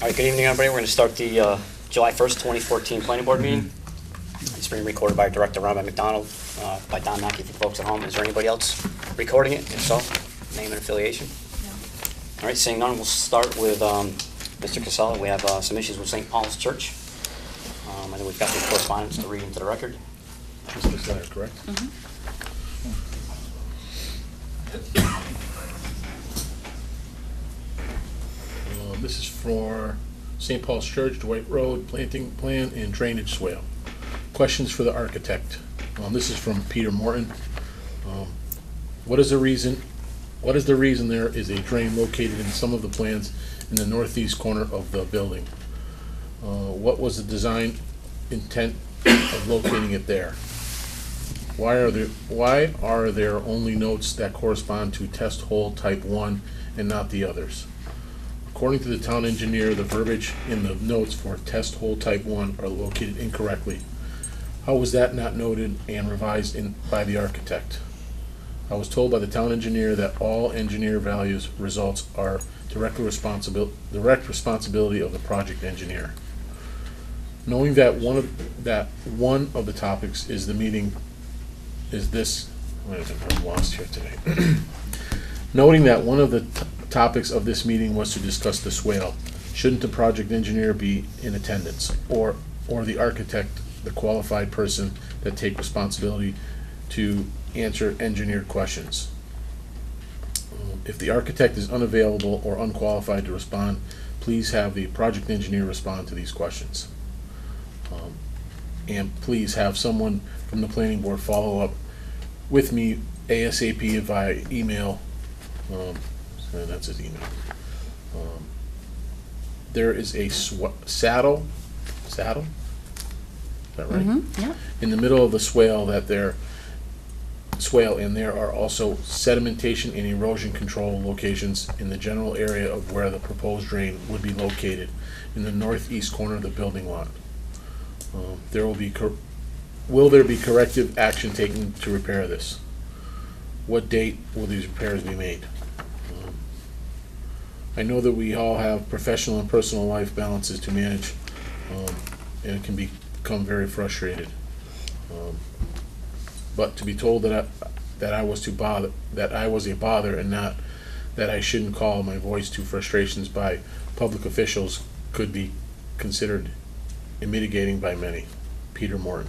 All right, good evening, everybody. We're going to start the July 1st, 2014 Planning Board meeting. It's being recorded by Director Robert McDonald, by Don Mackey for folks at home. Is there anybody else recording it? If so, name and affiliation. No. All right, seeing none, we'll start with Mr. Casella. We have some issues with St. Paul's Church. I think we've got some correspondence to read into the record. Mr. Casella, correct? This is for St. Paul's Church, Dwight Road, planting plan and drainage swale. Questions for the architect. This is from Peter Morton. What is the reason there is a drain located in some of the plans in the northeast corner of the building? What was the design intent of locating it there? Why are there only notes that correspond to test hole type 1 and not the others? According to the town engineer, the verbiage in the notes for test hole type 1 are located incorrectly. How was that not noted and revised by the architect? I was told by the town engineer that all engineer values results are direct responsibility of the project engineer. Knowing that one of the topics is I'm lost here today. Noting that one of the topics of this meeting was to discuss the swale, shouldn't the project engineer be in attendance, or the architect, the qualified person that take responsibility to answer engineered questions? If the architect is unavailable or unqualified to respond, please have the project engineer respond to these questions. And please have someone from the planning board follow up with me ASAP via email. And that's his email. There is a saddle? Is that right? Yeah. In the middle of the swale and there are also sedimentation and erosion control locations in the general area of where the proposed drain would be located in the northeast corner of the building lot. Will there be corrective action taken to repair this? What date will these repairs be made? I know that we all have professional and personal life balances to manage, and it can become very frustrated. But to be told that I was a bother and not that I shouldn't call my voice to frustrations by public officials could be considered mitigating by many. Peter Morton.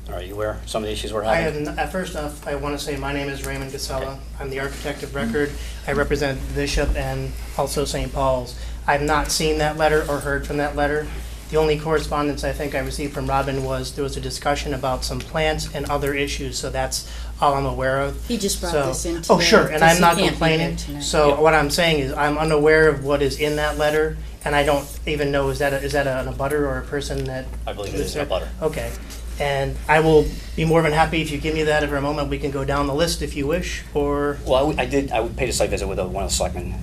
Are you aware of some of the issues we're I having? have, first off, I want to say my name is Raymond Casella. I'm the architect of record. I represent Bishop and also St. Paul's. I've not seen that letter or heard from that letter. The only correspondence I think I received from Robin was there was a discussion about some plants and other issues, so that's all I'm aware of. He just brought So- this in today. Oh, sure, and 'cause I'm he not can't be here complaining. tonight. So Yeah. what I'm saying is I'm unaware of what is in that letter, and I don't even know, is that an abutter or a person that? I believe it lives is there? a butter. Okay, and I will be more than happy if you give me that for a moment. We can go down the list if you wish, or, Well, I would pay a site visit with one of the selectmen.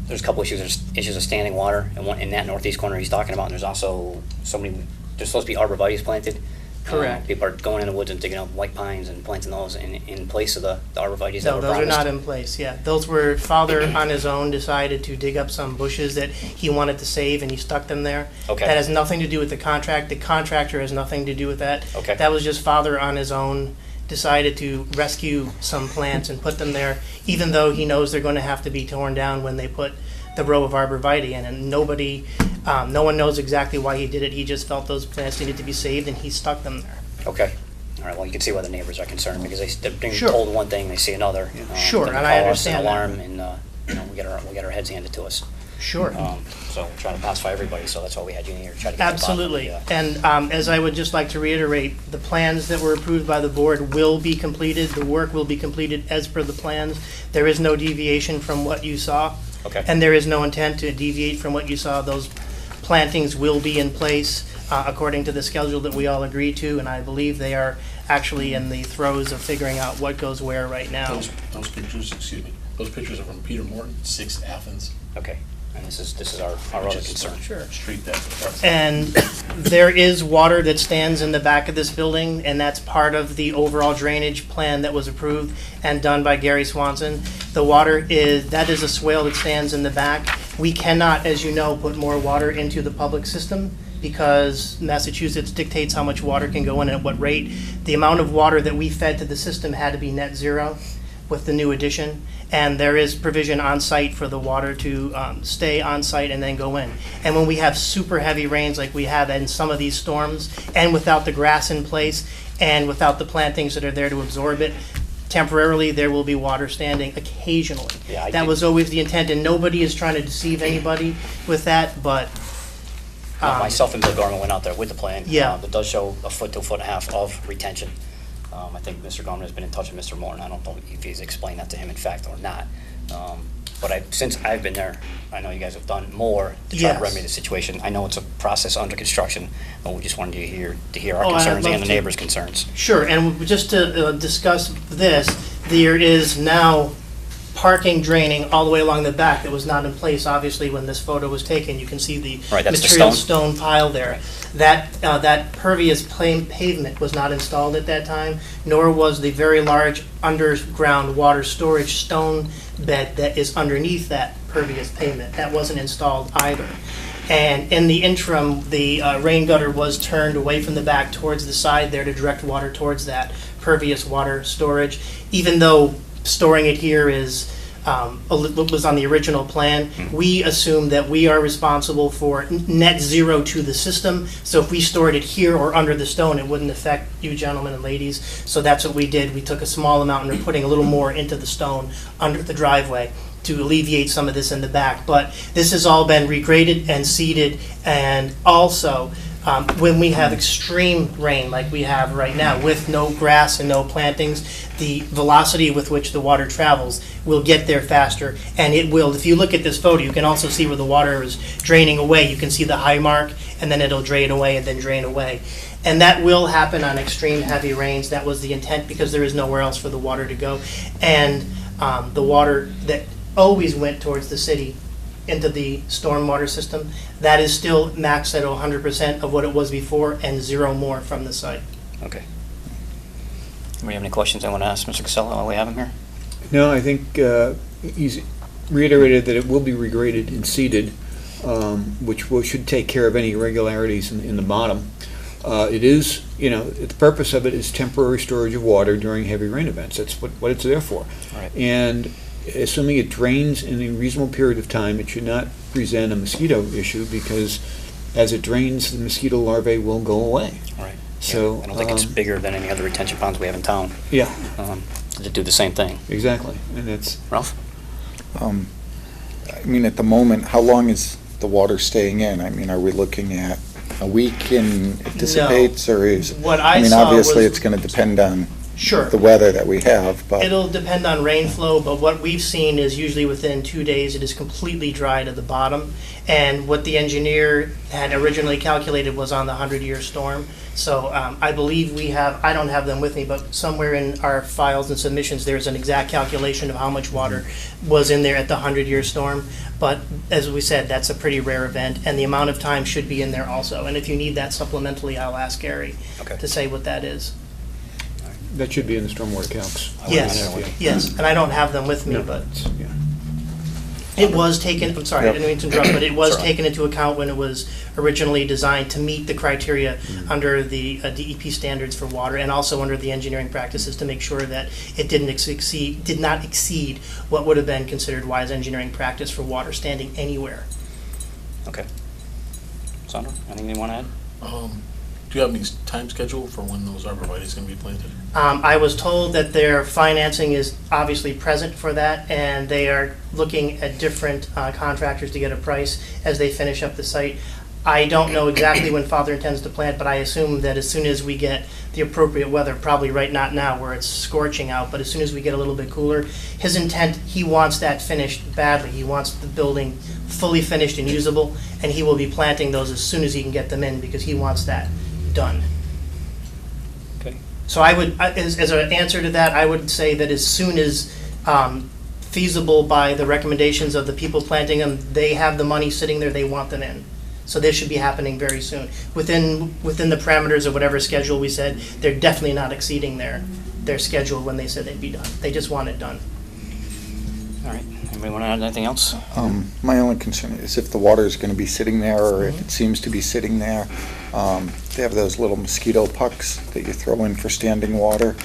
There's a couple issues. There's issues of standing water in that northeast corner he's talking about, and there's also there's supposed to be arborvitaes planted. Correct. People are going in the woods and digging up white pines and planting those in place of the arborvitaes that no, were those are promised. not in place, yeah. Those were, father on his own decided to dig up some bushes that he wanted to save, and he stuck them there. Okay. That has nothing to do with the contract. The contractor has nothing to do with that. Okay. That was just father on his own decided to rescue some plants and put them there, even though he knows they're going to have to be torn down when they put the row of arborvitae in. And no one knows exactly why he did it. He just felt those plants needed to be saved, and he stuck them there. Okay. All right, well, you can see why the neighbors are concerned, because they're being Sure. told one thing, they see another. Sure, then and they I call us and understand that. alarm, and we get our heads handed to us. Sure. So we're trying to pacify everybody, so that's why we had you in here, to try to get to the bottom of Absolutely. the, And as I would just like to reiterate, the plans that were approved by the board will be completed. The work will be completed as per the plans. There is no deviation from what you saw. Okay. And there is no intent to deviate from what you saw. Those plantings will be in place according to the schedule that we all agreed to, and I believe they are actually in the throes of figuring out what goes where right now. Those pictures are from Peter Morton, 6 Athens. Okay, and this is our other concern. Sure. Street that's And there is water that stands in the back of this building, and that's part of the overall drainage plan that was approved and done by Gary Swanson. The water that is a swale that stands in the back. We cannot, as you know, put more water into the public system because Massachusetts dictates how much water can go in and at what rate. The amount of water that we fed to the system had to be net zero with the new addition, and there is provision on site for the water to stay on site and then go in. And when we have super heavy rains like we have in some of these storms, and without the grass in place, and without the plantings that are there to absorb it, temporarily there will be water standing occasionally. Yeah, I that think- was always the intent, and nobody is trying to deceive anybody with that, but Myself and Bill Gorman went out there with the plan. Yeah. That does show a foot to a foot and a half of retention. I think Mr. Gorman has been in touch with Mr. Morton. I don't know if he's explained that to him in fact or not. But since I've been there, I know you guys have done more to try to Yes. remedy the situation. I know it's a process under construction, but we just wanted to hear our Oh, I'd concerns love and the to. neighbors' concerns. Sure, and just to discuss this, there is now parking draining all the way along the back that was not in place, obviously, when this photo was taken. You can see the Right, that's the material stone. stone pile there. That pervious plain pavement was not installed at that time, nor was the very large underground water storage stone bed that is underneath that pervious pavement. That wasn't installed either. And in the interim, the rain gutter was turned away from the back towards the side there to direct water towards that pervious water storage, even though storing it here is was on the original plan. We assume that we are responsible for net zero to the system. So if we stored it here or under the stone, it wouldn't affect you gentlemen and ladies. So that's what we did. We took a small amount and we're putting a little more into the stone under the driveway to alleviate some of this in the back. But this has all been regraded and seeded, and also when we have extreme rain like we have right now with no grass and no plantings, the velocity with which the water travels will get there faster, and it will. If you look at this photo, you can also see where the water is draining away. You can see the high mark, and then it'll drain away and then drain away. And that will happen on extreme heavy rains. That was the intent because there is nowhere else for the water to go. And the water that always went towards the city into the stormwater system, that is still maxed at 100% of what it was before and zero more from the site. Okay. Anybody have any questions I want to ask Mr. Casella while we have him here? No, I think he's reiterated that it will be regraded and seeded, which should take care of any irregularities in the bottom. It is, the purpose of it is temporary storage of water during heavy rain events. That's what it's there for. Right. And assuming it drains in a reasonable period of time, it should not present a mosquito issue because as it drains, the mosquito larvae will go away. Right. So, Yeah, I don't think it's bigger than any other retention ponds we have in town Yeah, to do the same thing. exactly. And it's, Ralph? I mean, at the moment, how long is the water staying in? I mean, are we looking at a week and it dissipates, or is? What I mean, saw obviously, was- it's going to depend on Sure. the weather that we have, but It'll depend on rain flow, but what we've seen is usually within 2 days, it is completely dry to the bottom. And what the engineer had originally calculated was on the 100-year storm. So I believe we have, I don't have them with me, but somewhere in our files and submissions, there's an exact calculation of how much water was in there at the 100-year storm. But as we said, that's a pretty rare event, and the amount of time should be in there also. And if you need that supplementally, I'll ask Gary Okay. to say what that is. that should be in the stormwater calcs. I wouldn't Yes, know what- yes, and I don't have them with me, No, but yeah. it was taken, I'm sorry, I didn't mean to interrupt, but it was Sure. taken into account when it was originally designed to meet the criteria under the DEP standards for water, and also under the engineering practices to make sure that it did not exceed what would have been considered wise engineering practice for water standing anywhere. Okay. Sandra, anything you want to add? Do you have any time schedule for when those arborvitae's going to be planted? I was told that their financing is obviously present for that, and they are looking at different contractors to get a price as they finish up the site. I don't know exactly when Father intends to plant, but I assume that as soon as we get the appropriate weather, probably not now where it's scorching out, but as soon as we get a little bit cooler, his intent, he wants that finished badly. He wants the building fully finished and usable, and he will be planting those as soon as he can get them in because he wants that done. Okay. So I would, as an answer to that, I would say that as soon as feasible by the recommendations of the people planting them, they have the money sitting there, they want them in. So this should be happening very soon. Within the parameters of whatever schedule we said, they're definitely not exceeding their schedule when they said they'd be done. They just want it done. All right. Anybody Anybody want to add anything else? My only concern is if the water is going to be sitting there, or if it seems to be sitting there. They have those little mosquito pucks that you throw in for standing water,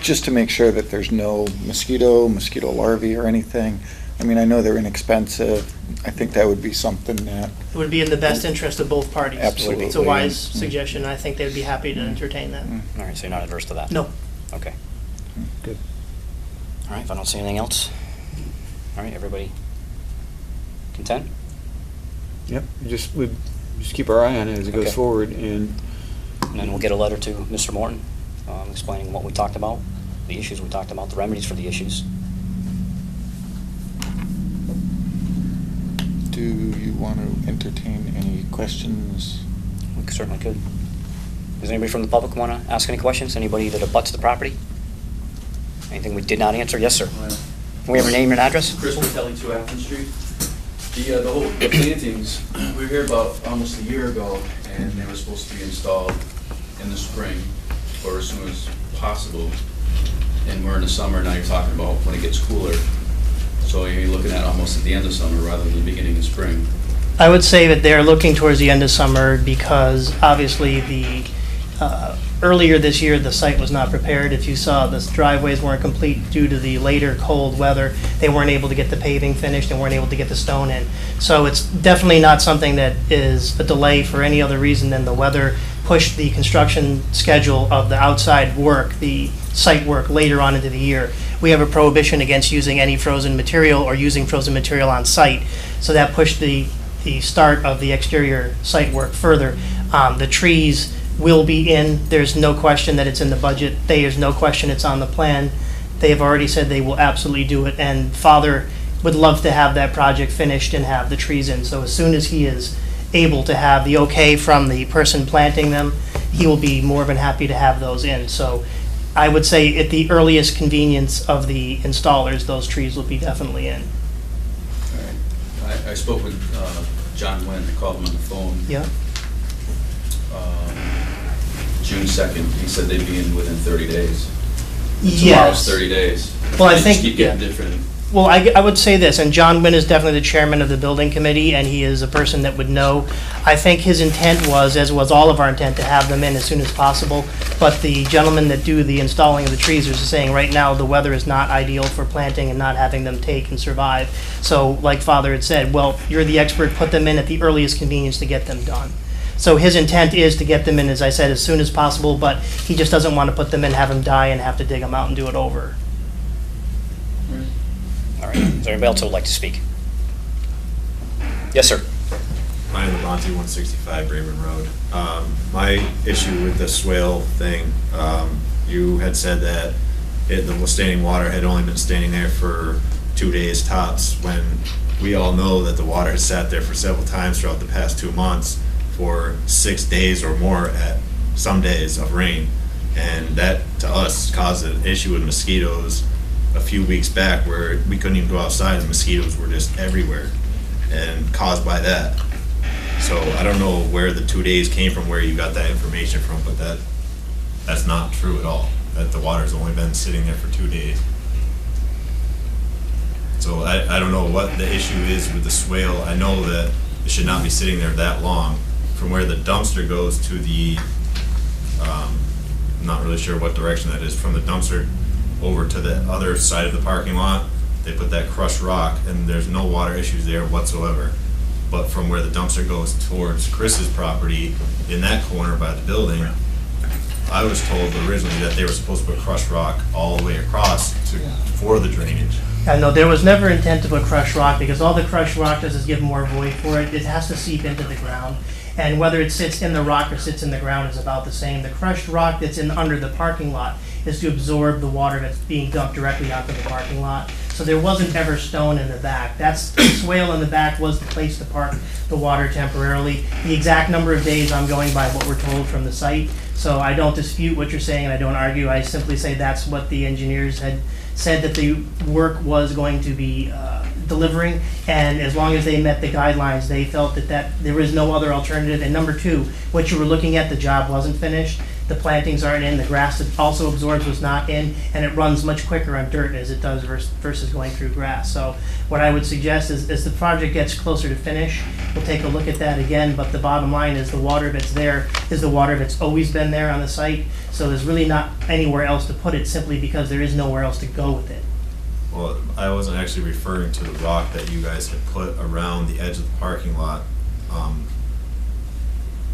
just to make sure that there's no mosquito larvae or anything. I mean, I know they're inexpensive. I think that would be something that, It would be in the best interest of both parties. Absolutely. It's a wise suggestion. I think they'd be happy to entertain that. All right, so you're not adverse to that? No. Okay. Good. All right, if I don't see anything else. All right, everybody content? Yep, we just keep our eye on it as it goes Okay. forward, and And then we'll get a letter to Mr. Morton explaining what we talked about, the issues we talked about, the remedies for the issues. do you want to entertain any questions? We certainly could. Does anybody from the public want to ask any questions? Anybody that abuts the property? Anything we did not answer? Yes, sir. Can we have your name and address? Chris Portelli, 2 Athens Street. The plantings, we were here about almost a year ago, and they were supposed to be installed in the spring, or as soon as possible. And we're in the summer, now you're talking about when it gets cooler. So you're looking at almost at the end of summer rather than the beginning of spring. I would say that they're looking towards the end of summer because obviously earlier this year, the site was not prepared. If you saw, the driveways weren't complete due to the later cold weather. They weren't able to get the paving finished and weren't able to get the stone in. So it's definitely not something that is a delay for any other reason than the weather pushed the construction schedule of the outside work, the site work, later on into the year. We have a prohibition against using any frozen material or using frozen material on site. So that pushed the start of the exterior site work further. The trees will be in. There's no question that it's in the budget. There's no question it's on the plan. They have already said they will absolutely do it, and Father would love to have that project finished and have the trees in. So as soon as he is able to have the okay from the person planting them, he will be more than happy to have those in. So I would say at the earliest convenience of the installers, those trees will be definitely in. I spoke with John Nguyen, I called him on the phone. Yeah. June 2nd, he said they'd be in within 30 days. Tomorrow's Yes. 30 days. Well, I They just think, keep getting yeah. different. Well, I would say this, and John Wynn is definitely the chairman of the building committee, and he is a person that would know. I think his intent was, as was all of our intent, to have them in as soon as possible. But the gentlemen that do the installing of the trees are saying right now the weather is not ideal for planting and not having them take and survive. So like Father had said, well, you're the expert, put them in at the earliest convenience to get them done. So his intent is to get them in, as I said, as soon as possible, but he just doesn't want to put them in, have them die, and have to dig them out and do it over. All right, is there anybody else who would like to speak? Yes, sir. Ryan Labonte, 165 Raymond Road. My issue with the swale thing, you had said that the standing water had only been standing there for 2 days tops, when we all know that the water has sat there for several times throughout the past 2 months for 6 days or more at some days of rain. And that, to us, caused an issue with mosquitoes a few weeks back where we couldn't even go outside. The mosquitoes were just everywhere and caused by that. So I don't know where the 2 days came from, where you got that information from, but that's not true at all. That the water's only been sitting there for 2 days. So I don't know what the issue is with the swale. I know that it should not be sitting there that long. From where the dumpster goes to the, I'm not really sure what direction that is, from the dumpster over to the other side of the parking lot, they put that crushed rock, and there's no water issues there whatsoever. But from where the dumpster goes towards Chris's property, in that corner by the building, I was told originally that they were supposed to put crushed rock all the way across for the drainage. No, there was never intent to put crushed rock, because all the crushed rock does is give more void for it. It has to seep into the ground. And whether it sits in the rock or sits in the ground is about the same. The crushed rock that's in under the parking lot is to absorb the water that's being dumped directly onto the parking lot. So there wasn't ever stone in the back. That's, the swale in the back was the place to park the water temporarily. The exact number of days, I'm going by what we're told from the site. So I don't dispute what you're saying, and I don't argue. I simply say that's what the engineers had said that the work was going to be delivering, and as long as they met the guidelines, they felt that there was no other alternative. And number two, what you were looking at, the job wasn't finished. The plantings aren't in, the grass that also absorbs was not in, and it runs much quicker on dirt as it does versus going through grass. So what I would suggest is, as the project gets closer to finish, we'll take a look at that again, but the bottom line is the water that's there is the water that's always been there on the site, so there's really not anywhere else to put it, simply because there is nowhere else to go with it. Well, I wasn't actually referring to the rock that you guys had put around the edge of the parking lot.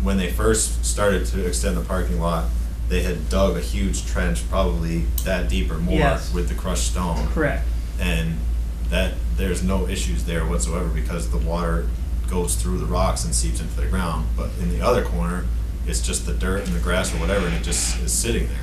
When they first started to extend the parking lot, they had dug a huge trench, probably that deep or more, Yes. with the crushed stone. Correct. And that, there's no issues there whatsoever because the water goes through the rocks and seeps into the ground. But in the other corner, it's just the dirt and the grass or whatever, and it just is sitting there.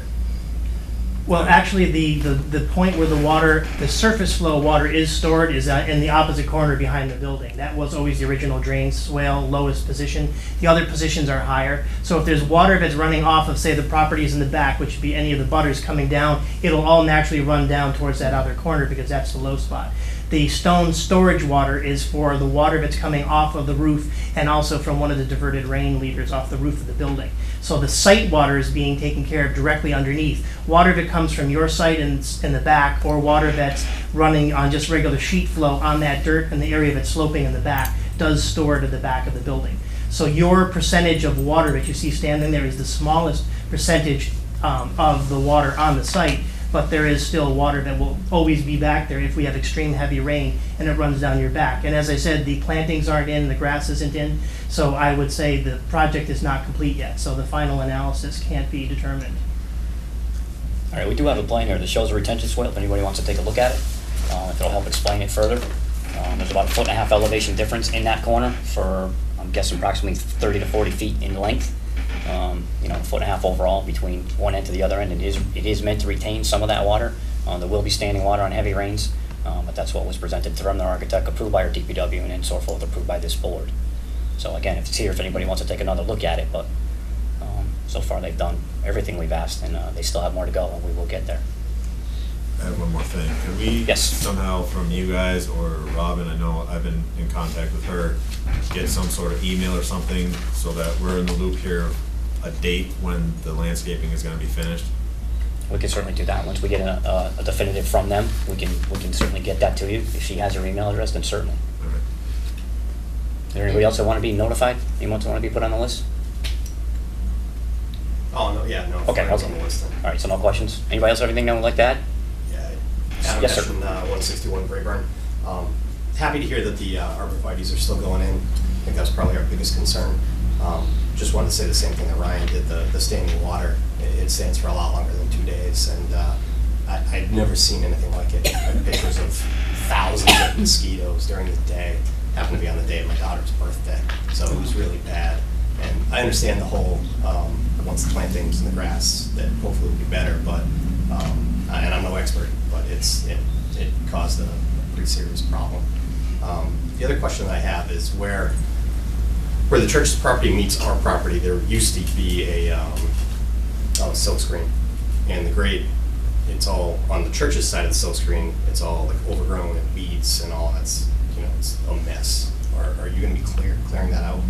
Well, actually, the point where the surface flow water is stored is in the opposite corner behind the building. That was always the original drain swale, lowest position. The other positions are higher. So if there's water that's running off of, say, the properties in the back, which would be any of the butters coming down, it'll all naturally run down towards that other corner because that's the low spot. The stone storage water is for the water that's coming off of the roof and also from one of the diverted rain leaders off the roof of the building. So the site water is being taken care of directly underneath. Water that comes from your site in the back, or water that's running on just regular sheet flow on that dirt in the area that's sloping in the back, does store to the back of the building. So your percentage of water that you see standing there is the smallest percentage of the water on the site, but there is still water that will always be back there if we have extreme heavy rain and it runs down your back. And as I said, the plantings aren't in, the grass isn't in, so I would say the project is not complete yet, so the final analysis can't be determined. All right, we do have a plan here that shows a retention swale, if anybody wants to take a look at it, if it'll help explain it further. There's about a 1.5 foot elevation difference in that corner for, I'm guessing, approximately 30 to 40 feet in length. You know, 1.5 foot overall between one end to the other end. It is meant to retain some of that water. There will be standing water on heavy rains, but that's what was presented from the architect, approved by our DPW, and then so forth, approved by this board. So again, if it's here, if anybody wants to take another look at it, but so far they've done everything we've asked, and they still have more to go, and we will get there. I have one more thing. Could we Yes. somehow from you guys or Robin, I know I've been in contact with her, get some sort of email or something so that we're in the loop here, a date when the landscaping is going to be finished? We can certainly do that. Once we get a definitive from them, we can certainly get that to you. If she has your email address, then certainly. All right. Is there anybody else that want to be notified? Anyone want to be put on the list? Oh, no, yeah, no. Okay, it's okay. on the list then. All right, so no questions? Anybody else have anything they would like to add? Yeah, Adam Yes, sir. mentioned 161 Brayburn. Happy to hear that the arborvitaes are still going in. I think that's probably our biggest concern. Just wanted to say the same thing that Ryan did, the standing water. It stands for a lot longer than 2 days, and I've never seen anything like it. I have pictures of thousands of mosquitoes during the day. Happened to be on the day of my daughter's birthday, so it was really bad. And I understand the whole, once the plantings and the grass, that hopefully will be better, but, and I'm no expert, but it caused a pretty serious problem. The other question that I have is where the church's property meets our property, there used to be a silk screen, and the grade, it's all, on the church's side of the silk screen, it's all like overgrown and weeds and all, that's, it's a mess. Are you gonna be clearing that out?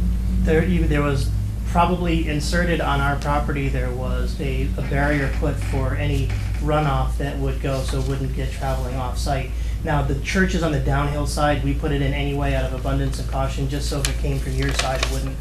There was probably inserted on our property, there was a barrier put for any runoff that would go so it wouldn't get traveling off-site. Now, the church is on the downhill side. We put it in anyway out of abundance of caution, just so if it came from your side, it wouldn't,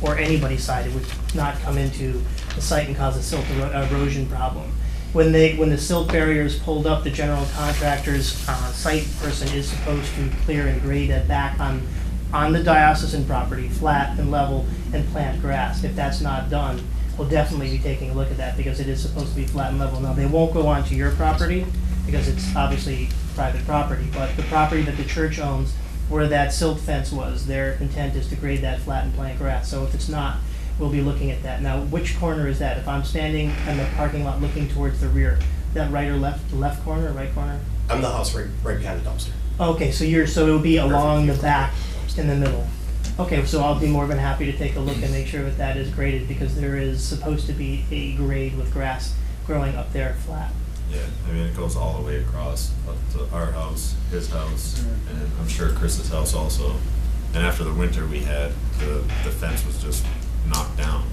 or anybody's side, it would not come into the site and cause a silt erosion problem. When the silt barrier is pulled up, the general contractor's site person is supposed to clear and grade it back on the diocesan property, flat and level, and plant grass. If that's not done, we'll definitely be taking a look at that because it is supposed to be flat and level. Now, they won't go onto your property because it's obviously private property, but the property that the church owns where that silt fence was, their intent is to grade that flat and plant grass. So if it's not, we'll be looking at that. Now, which corner is that? If I'm standing in the parking lot looking towards the rear, that right or left, the left corner or right corner? I'm the house right behind the dumpster. Okay, so it'll be along the Perfect. back in the middle. Okay, so I'll be more than happy to take a look and make sure that that is graded because there is supposed to be a grade with grass growing up there flat. Yeah, I mean, it goes all the way across up to our house, his house, and I'm sure Chris's house also. And after the winter we had, the fence was just knocked down.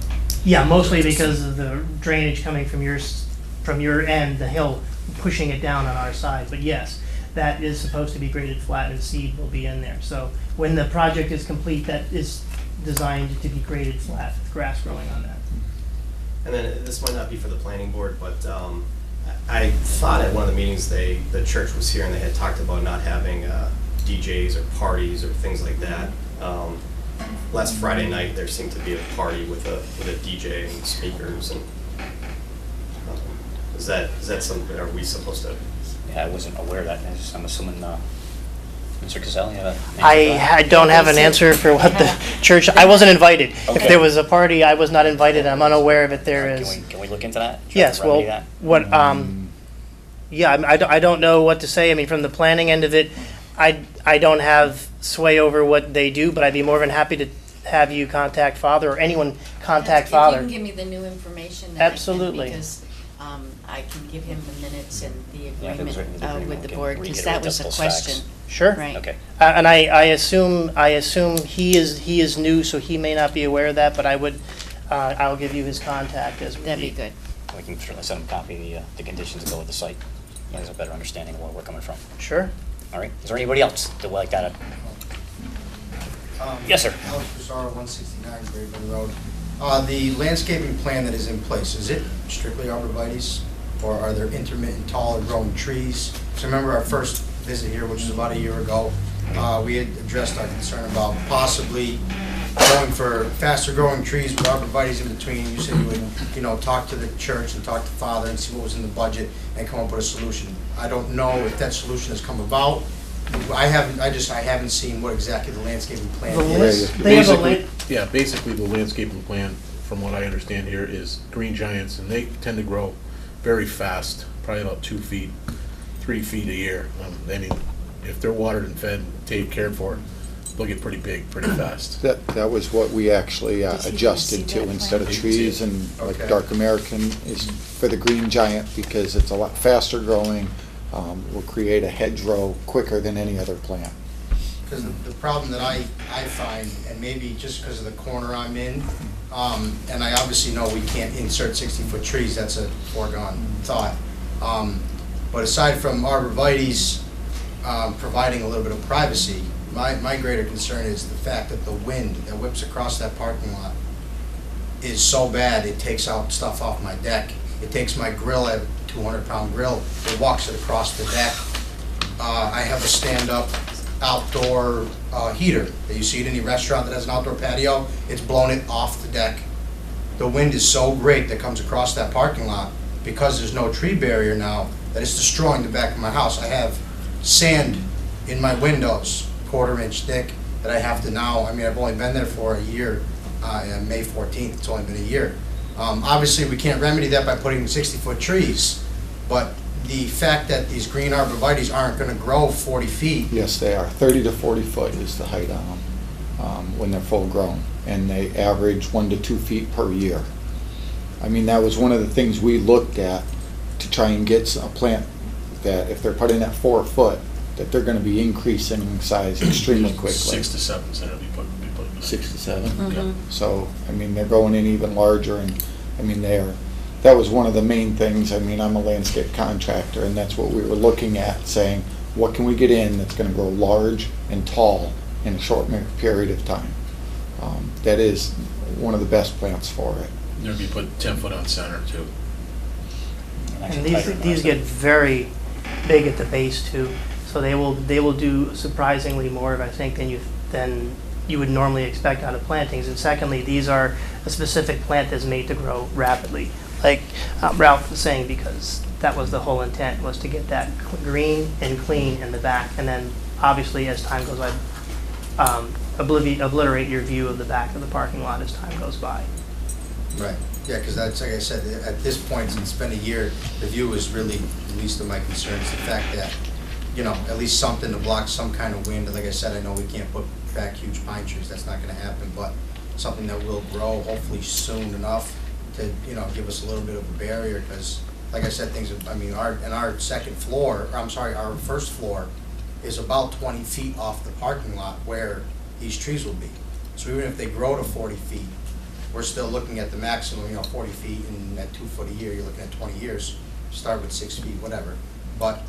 Yeah, mostly because of the drainage coming from your end, the hill, pushing it down on our side. But yes, that is supposed to be graded flat and seed will be in there. So when the project is complete, that is designed to be graded flat, with grass growing on that. And then this might not be for the planning board, but I thought at one of the meetings the church was here and they had talked about not having DJs or parties or things like that. Last Friday night there seemed to be a party with a DJ and speakers and is that something? Are we supposed to? Yeah, I wasn't aware of that. I'm assuming Mr. Gazelle, you have an answer for that? I don't have an answer for what the church, I wasn't invited. If Okay. there was a party, I was not invited. I'm unaware of it. There is. Can we look into that? Try to Yes, well, remedy that? what, yeah, I don't know what to say. I mean, from the planning end of it, I don't have sway over what they do, but I'd be more than happy to have you contact Father or anyone contact If Father. you can give me the new information. then I can, Absolutely. Because I can give him the minutes and the Yeah, if it was agreement written in the agreement, with the we can board, because reiterate that was a those question. facts. Sure. Right. Okay. And I assume he is new, so he may not be aware of that, but I'll give you his contact as we. That'd be good. We can certainly send him a copy of the conditions that go with the site. He has a better understanding of where we're coming from. Sure. All right. Is there anybody else that would like that? Yes, sir. Alex Pissarro, 169 Graven Road. The landscaping plan that is in place, is it strictly arborvitae's, or are there intermittent taller growing trees? So remember our first visit here, which was about a year ago, we had addressed our concern about possibly going for faster growing trees with arborvitae's in between. You said you would, talk to the church and talk to Father and see what was in the budget and come up with a solution. I don't know if that solution has come about. I haven't seen what exactly the landscaping plan is. They have a Basically, yeah, basically the landscaping plan, from what I understand here, is green giants, and they tend to grow very fast, probably about 2 feet, 3 feet a year. I mean, if they're watered and fed, and taken care for, they'll get pretty big, pretty fast. That was what we actually Did you adjusted see to, that instead of plan? trees and like Okay. dark American is for the green giant because it's a lot faster growing, will create a hedgerow quicker than any other plant. Because the problem that I find, and maybe just because of the corner I'm in, and I obviously know we can't insert 60-foot trees, that's a foregone thought. But aside from arborvitae's providing a little bit of privacy, my greater concern is the fact that the wind that whips across that parking lot is so bad, it takes out stuff off my deck. It takes my grill, I have a 200-pound grill, it walks it across the deck. I have a stand-up outdoor heater that you see at any restaurant that has an outdoor patio. It's blown it off the deck. The wind is so great that comes across that parking lot because there's no tree barrier now that it's destroying the back of my house. I have sand in my windows, 1/4 inch thick, that I have to now, I mean, I've only been there for a year, on May 14th, it's only been a year. Obviously, we can't remedy that by putting 60-foot trees, but the fact that these green arborvitae's aren't gonna grow 40 feet, Yes, they are. 30 to 40 foot is the height on them when they're full grown, and they average 1 to 2 feet per year. I mean, that was one of the things we looked at to try and get a plant that if they're putting at 4 foot, that they're gonna be increasing in size extremely quickly. 6 to 7 cent will be putting. 6 to 7. Mhm. So, I mean, they're going in even larger, and, I mean, that was one of the main things. I mean, I'm a landscape contractor, and that's what we were looking at, saying, what can we get in that's gonna grow large and tall in a short period of time? That is one of the best plants for it. They'll be put 10 foot on center too. And these get very big at the base too, so they will do surprisingly more, I think, than you would normally expect out of plantings. And secondly, these are a specific plant that's made to grow rapidly, like Ralph was saying, because that was the whole intent, was to get that green and clean in the back, and then obviously as time goes by, obliterate your view of the back of the parking lot as time goes by. right, yeah, because that's, like I said, at this point, since it's been a year, the view is really the least of my concerns. The fact that, at least something to block some kind of wind. Like I said, I know we can't put back huge pine trees, that's not gonna happen, but something that will grow hopefully soon enough to, give us a little bit of a barrier, because, like I said, our second floor, our first floor is about 20 feet off the parking lot where these trees will be. So even if they grow to 40 feet, we're still looking at the maximum, 40 feet, and at 2 foot a year, you're looking at 20 years. Start with 6 feet, whatever. But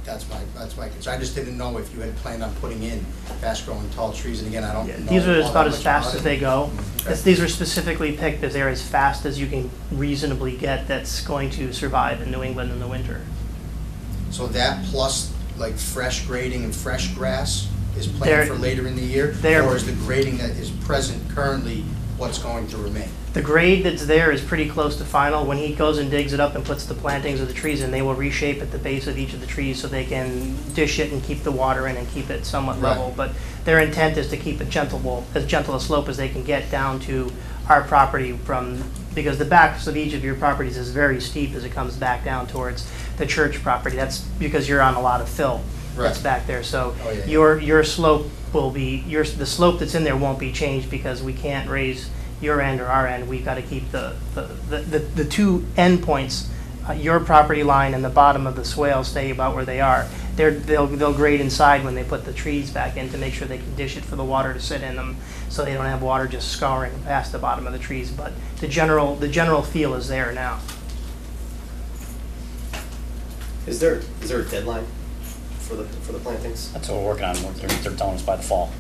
that's my concern. I just didn't know if you had planned on putting in fast-growing tall trees, and again, I don't know. These are all about that as much fast about as it. they go. Okay. These are specifically picked as they're as fast as you can reasonably get that's going to survive in New England in the winter. So that plus like fresh grading and fresh grass is They're- planned for later in the year? they're- Or is the grading that is present currently what's going to remain? The grade that's there is pretty close to final. When he goes and digs it up and puts the plantings of the trees in, they will reshape at the base of each of the trees so they can dish it and keep the water in and keep it somewhat Right. level. But their intent is to keep it as gentle a slope as they can get down to our property because the backs of each of your properties is very steep as it comes back down towards the church property. That's because you're on a lot of fill that's Right. back there. So Oh, yeah, yeah. your slope will be, the slope that's in there won't be changed because we can't raise your end or our end. We've got to keep the two end points, your property line and the bottom of the swale stay about where they are. They'll grade inside when they put the trees back in to make sure they can dish it for the water to sit in them, so they don't have water just scouring past the bottom of the trees. But the general feel is there now. Is there a deadline for the plantings? That's what we're working on. They're telling us by the fall.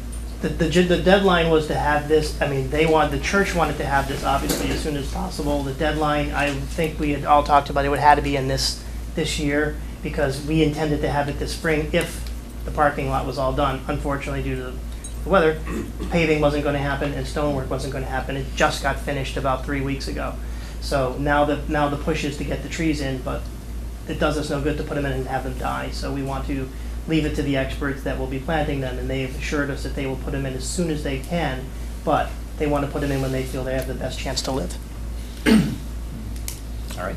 The deadline was to have this, the church wanted to have this obviously as soon as possible. The deadline, I think we had all talked about, it had to be in this year because we intended to have it this spring if the parking lot was all done. Unfortunately, due to the weather, paving wasn't going to happen and stonework wasn't going to happen. It just got finished about 3 weeks ago. So now the push is to get the trees in, but it does us no good to put them in and have them die. So we want to leave it to the experts that will be planting them, and they've assured us that they will put them in as soon as they can, but they want to put them in when they feel they have the best chance to live. All right.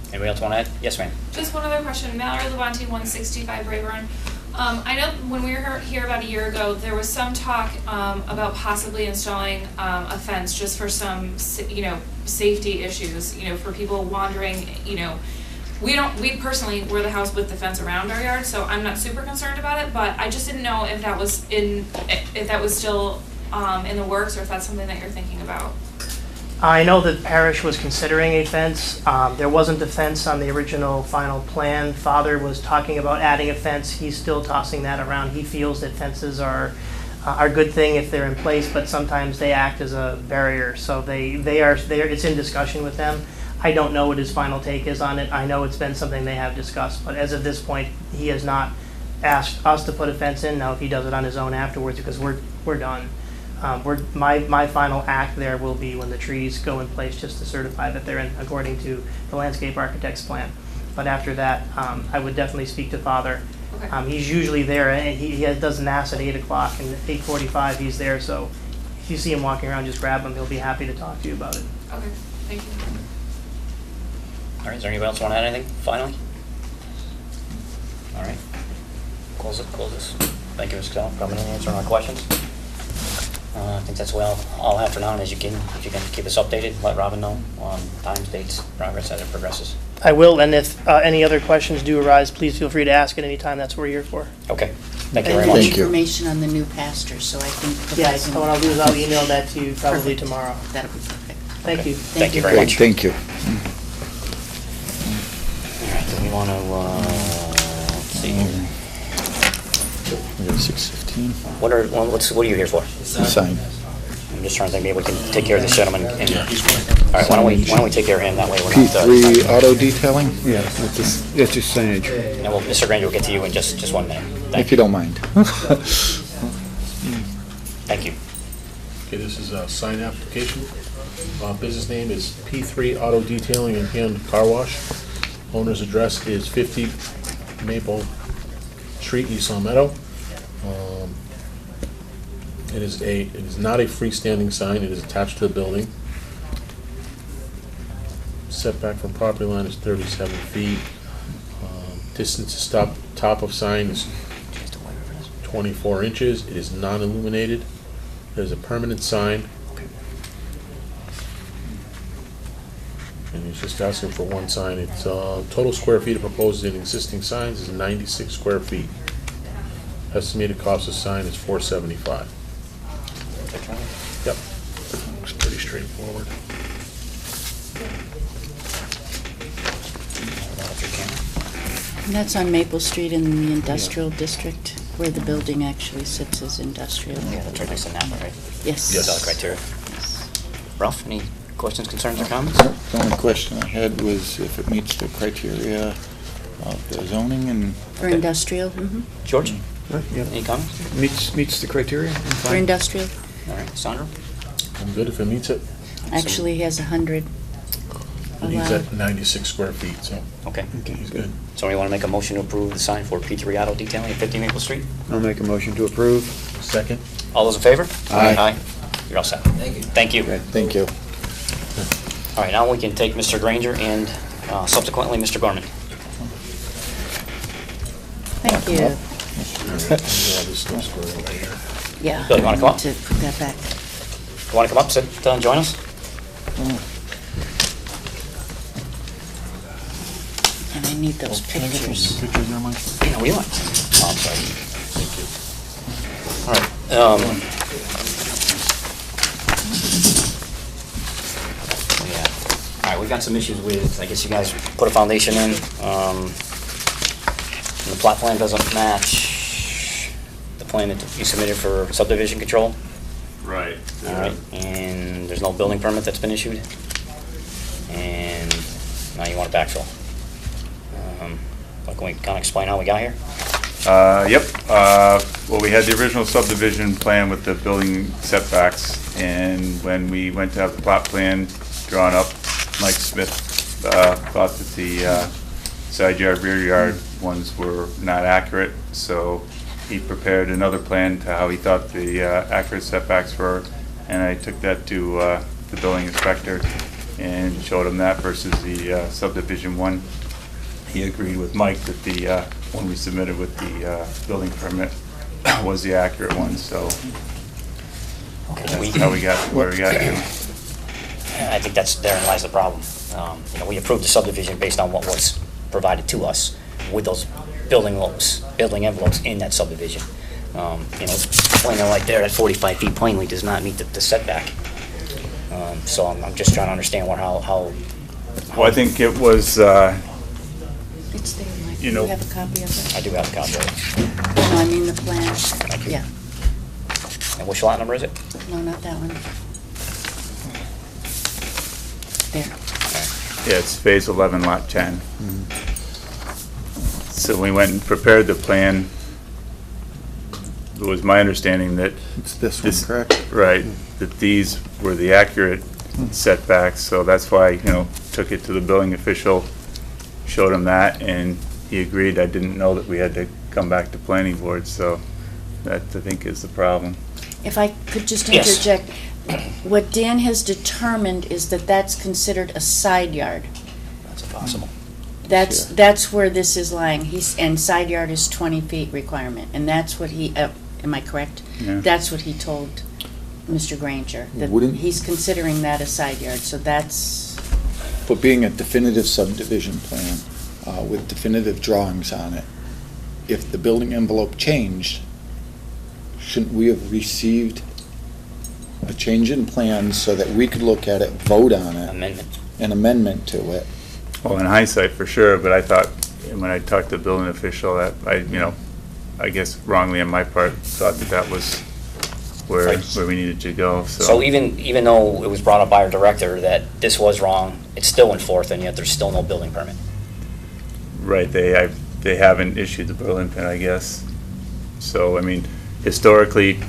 Anybody else want to add? Yes, ma'am. Just one other question. Mallory Levante, 165 Rayburn. I know when we were here about a year ago, there was some talk about possibly installing a fence just for some, safety issues, for people wandering, we personally, we're the house with the fence around our yard, so I'm not super concerned about it, but I just didn't know if that was still in the works or if that's something that you're thinking about. I know that parish was considering a fence. There wasn't a fence on the original final plan. Father was talking about adding a fence. He's still tossing that around. He feels that fences are a good thing if they're in place, but sometimes they act as a barrier. So it's in discussion with them. I don't know what his final take is on it. I know it's been something they have discussed, but as of this point, he has not asked us to put a fence in. Now, if he does it on his own afterwards, because we're done. My final act there will be when the trees go in place, just to certify that they're in according to the landscape architect's plan. But after that, I would definitely speak to Father. Okay. He's usually there, and he does mass at 8 o'clock, and at 8:45 he's there. So if you see him walking around, just grab him. He'll be happy to talk to you about it. Okay, thank you. All right, is there anybody else want to add anything, finally? All right. Close this. Thank you, Mr. Costello, for coming in and answering our questions. I think that's well all I have for now, and if you can keep us updated, let Robin know on times, dates, progress as it progresses. I will, and if any other questions do arise, please feel free to ask at any time. That's what we're here for. Okay, thank you very And much. Thank you. information on the new pasture, so I can provide Yes, him. and what I'll do is I'll email that to you probably Perfect. tomorrow. That'll be perfect. Thank Okay. you. Thank you very Great, much. thank you. All right, do we want to, let's see here. We got 6:15. What are you here for? Sign. I'm just trying to think, maybe we can take care of this gentleman. All right, why don't we take care of him, that way we're not, P3 auto detailing, Yeah, that's just signage. and Mr. Granger will get to you in just 1 minute. if you don't mind. Thank you. Okay, this is a sign application. Business name is P3 Auto Detailing and Hand Car Wash. Owner's address is 50 Maple Street, East Long Meadow. It is not a freestanding sign. It is attached to the building. Setback from property line is 37 feet. Distance to top of sign is 24 inches. It is non-illuminated. There's a permanent sign. And he's just asking for one sign. It's total square feet of proposed and existing signs is 96 square feet. Estimated cost of sign is $475. Yep. straightforward. And that's on Maple Street in the industrial district, where the building actually sits as industrial. Yeah, that's right next to Napa, right? Yes. Yes. That's all the criteria. Ralph, any questions, concerns, or comments? The only question I had was if it meets the criteria of the zoning and. For industrial, George, Yeah, any comments? meets the criteria? I'm for fine. industrial. All right, Sandra? I'm good if it meets it. Actually, he has 100 It needs allowed. that 96 square feet, so Okay. Okay, he's good. good. Somebody want to make a motion to approve the sign for P3 Auto Detailing at 50 Maple Street? I'll make a motion to approve. Second? All those in favor? Aye. You're all set. Thank you. Thank you. Okay, thank you. All right, now we can take Mr. Granger and subsequently Mr. Gorman. Thank you. Yeah, this stuff's for later. Yeah. Bill, you wanna come I up? need to put that back. You want to come up, sit, and join us? And I need those Can I get pictures. some pictures there, Mike? Yeah, we want. Oh, I'm sorry. Thank you. All right. Yeah. All right, we've got some issues with, I guess you guys put a foundation in. And the plot plan doesn't match the plan that you submitted for subdivision control. Right. All right, and there's no building permit that's been issued. And now you want a backfill. Can we kind of explain how we got here? Yep. Well, we had the original subdivision plan with the building setbacks, and when we went to have the plot plan drawn up, Mike Smith thought that the side yard, rear yard ones were not accurate, so he prepared another plan to how he thought the accurate setbacks were, and I took that to the building inspector and showed him that versus the subdivision one. He agreed with Mike that the one we submitted with the building permit was the accurate one, so that's how we got to where we got to. I think therein lies the problem. We approved the subdivision based on what was provided to us with those building envelopes in that subdivision. Pointing right there at 45 feet plainly does not meet the setback. So I'm just trying to understand how. Well, I think it was, It's there, Mike. You Do know- you have a copy of it? I do have a copy of it. No, I mean the plan. Thank you. Yeah. And which lot number is it? No, not that one. There. yeah, it's phase 11, lot 10. So we went and prepared the plan. It was my understanding that It's this one, This- correct? right, that these were the accurate setbacks, so that's why, took it to the building official, showed him that, and he agreed. I didn't know that we had to come back to planning board, so that, I think, is the problem. If I could just Yes. interject, what Dan has determined is that that's considered a side yard. That's impossible. That's where this is lying. And side yard is 20 feet requirement, and that's what he, am I correct? Yeah. That's what he told Mr. Granger, that Wouldn't- he's considering that a side yard, so that's, For being a definitive subdivision plan with definitive drawings on it, if the building envelope changed, shouldn't we have received a change in plans so that we could look at it, vote on it, Amendment. an amendment to it? Well, in hindsight, for sure, but I thought, when I talked to the building official, that I guess wrongly on my part, thought that was where Right. we needed to go, So even though it was brought up by our director that this was wrong, it's still in fourth, and yet there's still no building permit. Right, they haven't issued the building permit, I guess. So, historically,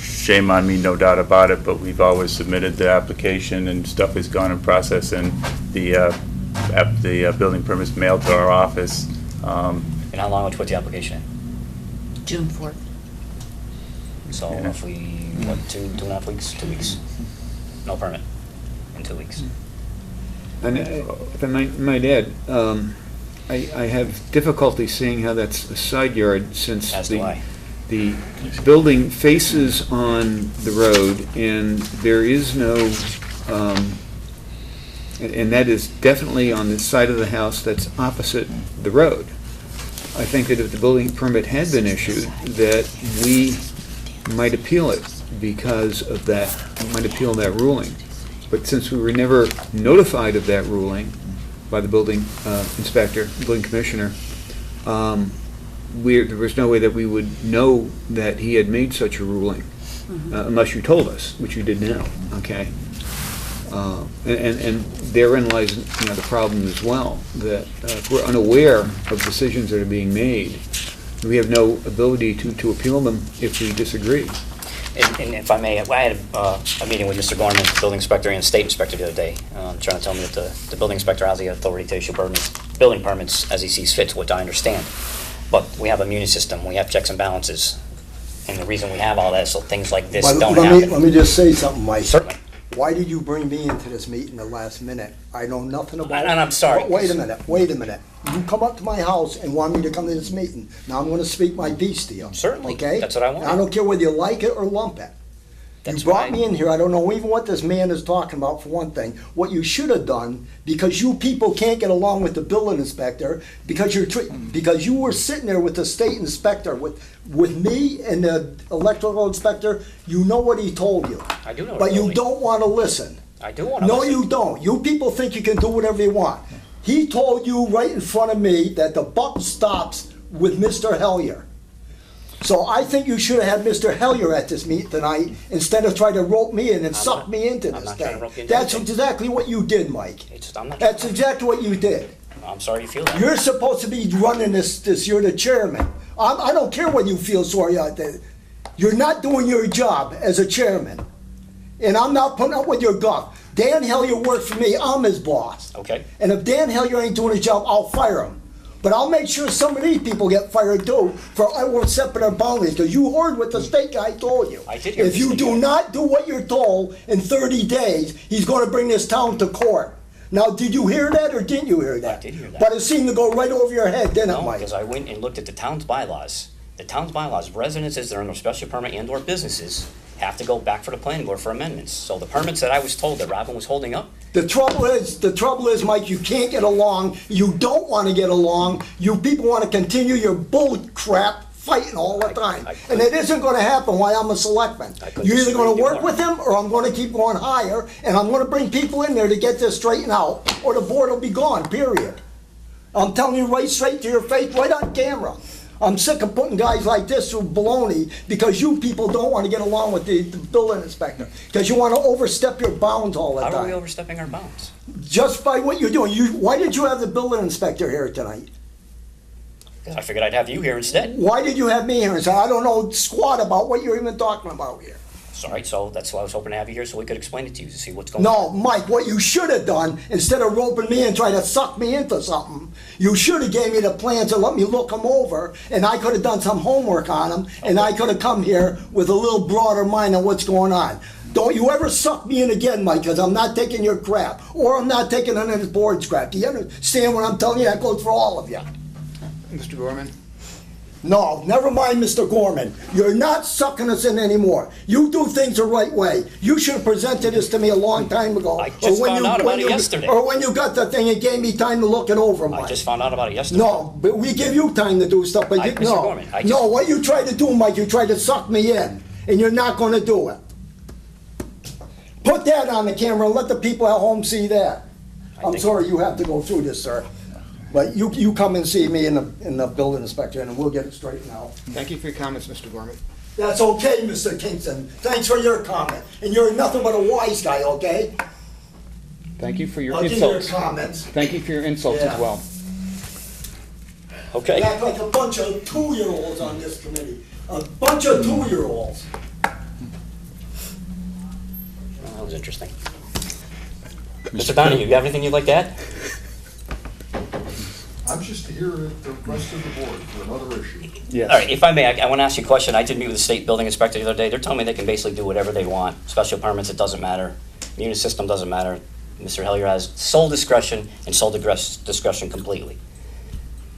shame on me, no doubt about it, but we've always submitted the application and stuff has gone in process, and the building permit's mailed to our office. And how long would you put the application in? June 4th. So Yeah. if we, what, 2.5 weeks, 2 weeks? No permit in 2 weeks. And if I might add, I have difficulty seeing how that's a side yard since As do I. the building faces on the road and there is no, and that is definitely on the side of the house that's opposite the road. I think that if the building permit had been issued, that we might appeal it because of that, might appeal that ruling. But since we were never notified of that ruling by the building inspector, building commissioner, there was no way that we would know that he had made such a ruling unless you told us, which you did now, okay? And therein lies, the problem as well, that if we're unaware of decisions that are being made, we have no ability to appeal them if we disagree. And if I may, I had a meeting with Mr. Gorman, the building inspector, and the state inspector the other day, trying to tell me that the building inspector has the authority to issue building permits as he sees fit, which I understand. But we have a muni system, we have checks and balances, and the reason we have all that is so things like this don't happen. Let me just say something, Mike. Certainly. Why did you bring me into this meeting the last minute? I know nothing about it. And I'm sorry. Wait a minute. You come up to my house and want me to come to this meeting. Now I'm gonna speak my piece to you. Certainly. Okay? That's what I want. I don't care whether you like it or lump it. You brought me in here, I don't know even what this man is talking about, for one thing. What you should have done, because you people can't get along with the building inspector, because you were sitting there with the state inspector, with me and the electrical inspector, you know what he told you. I do know what But he told you me. don't wanna listen. I do want to No, listen. you don't. You people think you can do whatever you want. He told you right in front of me that the buck stops with Mr. Hellier. So I think you should have had Mr. Hellier at this meeting tonight instead of trying to rope me in and suck me into I'm this not trying to thing. rope you into That's anything. exactly what you did, Mike. I'm not. That's exactly what you did. I'm sorry you feel that. You're supposed to be running this, you're the chairman. I don't care what you feel sorry out there. You're not doing your job as a chairman. And I'm not putting up with your guff. Dan Hellier worked for me, I'm his boss. Okay. And if Dan Hellier ain't doing his job, I'll fire him. But I'll make sure some of these people get fired too for overstepping their boundaries, because you heard what the state guy told you. I did hear If the you state do guy. not do what you're told in 30 days, he's gonna bring this town to court. Now, did you hear that or didn't you hear that? I did hear that. But it seemed to go right over your head, didn't it, No, Mike? because I went and looked at the town's bylaws. The town's bylaws, residences that are under special permit and/or businesses have to go back for the planning board for amendments. So the permits that I was told that Robin was holding up, The trouble is, Mike, you can't get along. You don't want to get along. You people want to continue your bull crap fighting all the time. And it isn't going to happen while I'm a selectman. couldn't You're either disagree going with to you work more. with him, or I'm going to keep going higher, and I'm going to bring people in there to get this straightened out, or the board will be gone, period. I'm telling you right straight to your face, right on camera. I'm sick of putting guys like this through baloney because you people don't want to get along with the building inspector, because you want to overstep your bounds all the how are we time. overstepping our bounds? Just by what you're doing. Why did you have the building inspector here tonight? Because I figured I'd have you here instead. Why did you have me here? And say, I don't know squat about what you're even talking about here. Sorry, so that's why I was hoping to have you here so we could explain it to you to see what's going on. No, Mike, what you should have done, instead of roping me and trying to suck me into something, you should have gave me the plans and let me look them over, and I could have done some homework on them, and I could have come here with a little broader mind on what's going on. Don't you ever suck me in again, Mike, because I'm not taking your crap, or I'm not taking none of this board's crap. Do you understand what I'm telling you? That goes for all of you. Mr. Gorman? No, never mind, Mr. Gorman. You're not sucking us in anymore. You do things the right way. You should have presented this to me a long time ago. I just found out about it yesterday. Or when you got the thing and gave me time to look it over, Mike. I just found out about it yesterday. No, but we give you time to do stuff, but Mr. no. Gorman, No, what you tried to do, Mike, you tried to suck me in, and you're not gonna do it. Put that on the camera and let the people at home see that. I'm sorry you have to go through this, sir. But you come and see me in the building inspector, and we'll get it straightened out. Thank you for your comments, Mr. Gorman. That's okay, Mr. Kingston. Thanks for your comment. And you're nothing but a wise guy, okay? Thank you for your I'll give you your insults. comments. Thank you for your insults Yeah. as well. Okay. You act like a bunch of 2-year-olds on this committee. A bunch of 2-year-olds. Well, that was interesting. Mr. Donahue, you have anything you'd like to add? I'm just here at the rest of the board for another issue. Yes. All right, if I may, I want to ask you a question. I did meet with the state building inspector the other day. They're telling me they can basically do whatever they want. Special permits, it doesn't matter. Unit system doesn't matter. Mr. Hellier has sole discretion and sole discretion completely.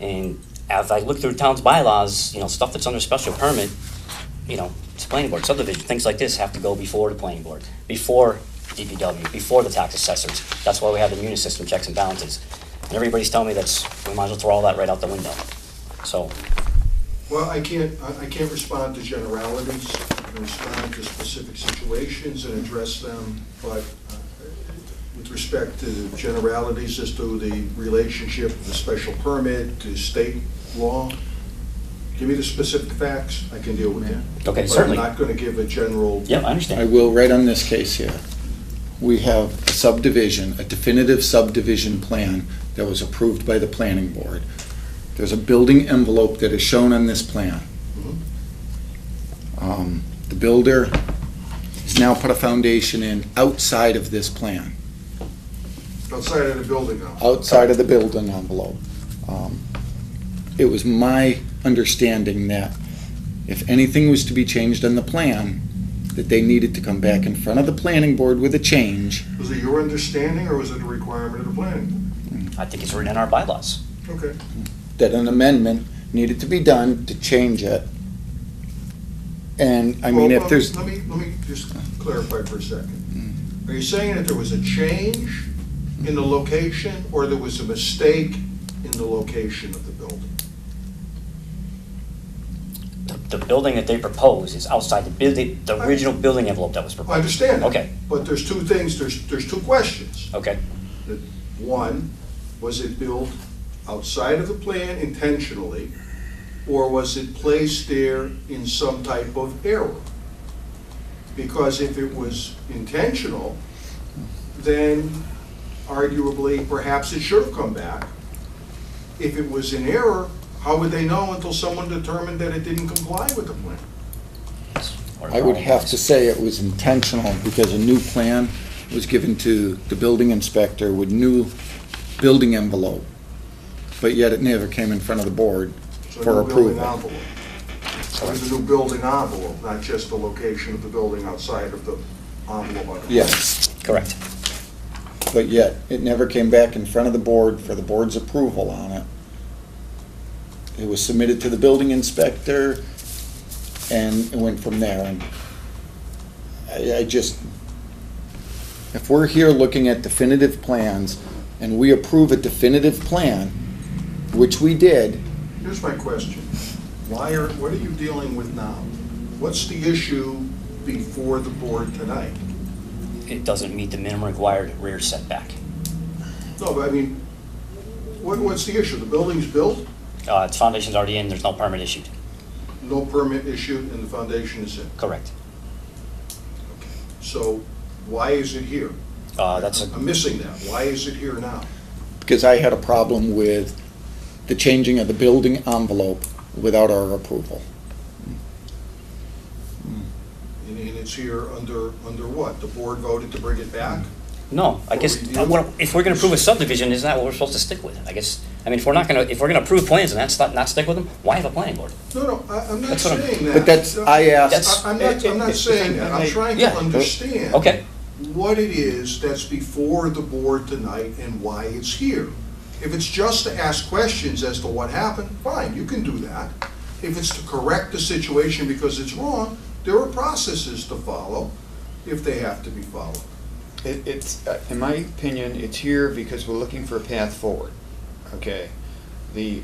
And as I look through the town's bylaws, stuff that's under special permit, it's planning board, subdivision, things like this have to go before the planning board, before DPW, before the tax assessors. That's why we have the unit system checks and balances. And everybody's telling me we might as well throw all that right out the window. So, Well, I can't respond to generalities. I can respond to specific situations and address them, but with respect to generalities as to the relationship of the special permit to state law? Give me the specific facts, I can deal with it. Okay, certainly. But I'm not gonna give a general. Yeah, I I understand. will, right on this case here. We have a subdivision, a definitive subdivision plan that was approved by the planning board. There's a building envelope that is shown on this plan. The builder has now put a foundation in outside of this plan, Outside of the building now. outside of the building envelope. It was my understanding that if anything was to be changed on the plan, that they needed to come back in front of the planning board with a change. Was it your understanding, or was it a requirement of the planning board? I think it's written in our bylaws. Okay. That an amendment needed to be done to change it. And, I mean, Well, if there's, Let me just clarify for a second. Are you saying that there was a change in the location, or there was a mistake in the location of the building? The building that they propose is outside the original building envelope that was I proposed. understand that. Okay, But there's two things, there's two questions. okay. That one, was it built outside of the plan intentionally, or was it placed there in some type of error? Because if it was intentional, then arguably, perhaps it should have come back. If it was in error, how would they know until someone determined that it didn't comply with the plan? I would have to say it was intentional because a new plan was given to the building inspector with new building envelope, but yet it never came in front of the board So for a new building approval. envelope. So it's a new building envelope, not just the location of the building outside of the envelope. on the Yes, Correct. but yet it never came back in front of the board for the board's approval on it. It was submitted to the building inspector and it went from there. And I just, if we're here looking at definitive plans and we approve a definitive plan, which we did, Here's my question. What are you dealing with now? What's the issue before the board tonight? It doesn't meet the minimum required rear setback. No, but I mean, what's the issue? The building's built, Its foundation's already in, there's no permit issued. no permit issued, and the foundation is in. Correct. So why is it here? I'm missing that. Why is it here now? because I had a problem with the changing of the building envelope without our approval. And it's here under what? The board voted to bring it back? No, I guess, if we're gonna approve a subdivision, isn't that what we're supposed to stick with? I guess, I mean, if we're gonna approve plans and that's not stick with them, why have a planning board? No, I'm not That's what I'm- saying that. But that's, I asked, I'm not saying that. I'm trying to Yeah. understand. Okay, What it is that's before the board tonight and why it's here. If it's just to ask questions as to what happened, fine, you can do that. If it's to correct the situation because it's wrong, there are processes to follow if they have to be followed. It's, in my opinion, it's here because we're looking for a path forward, okay? The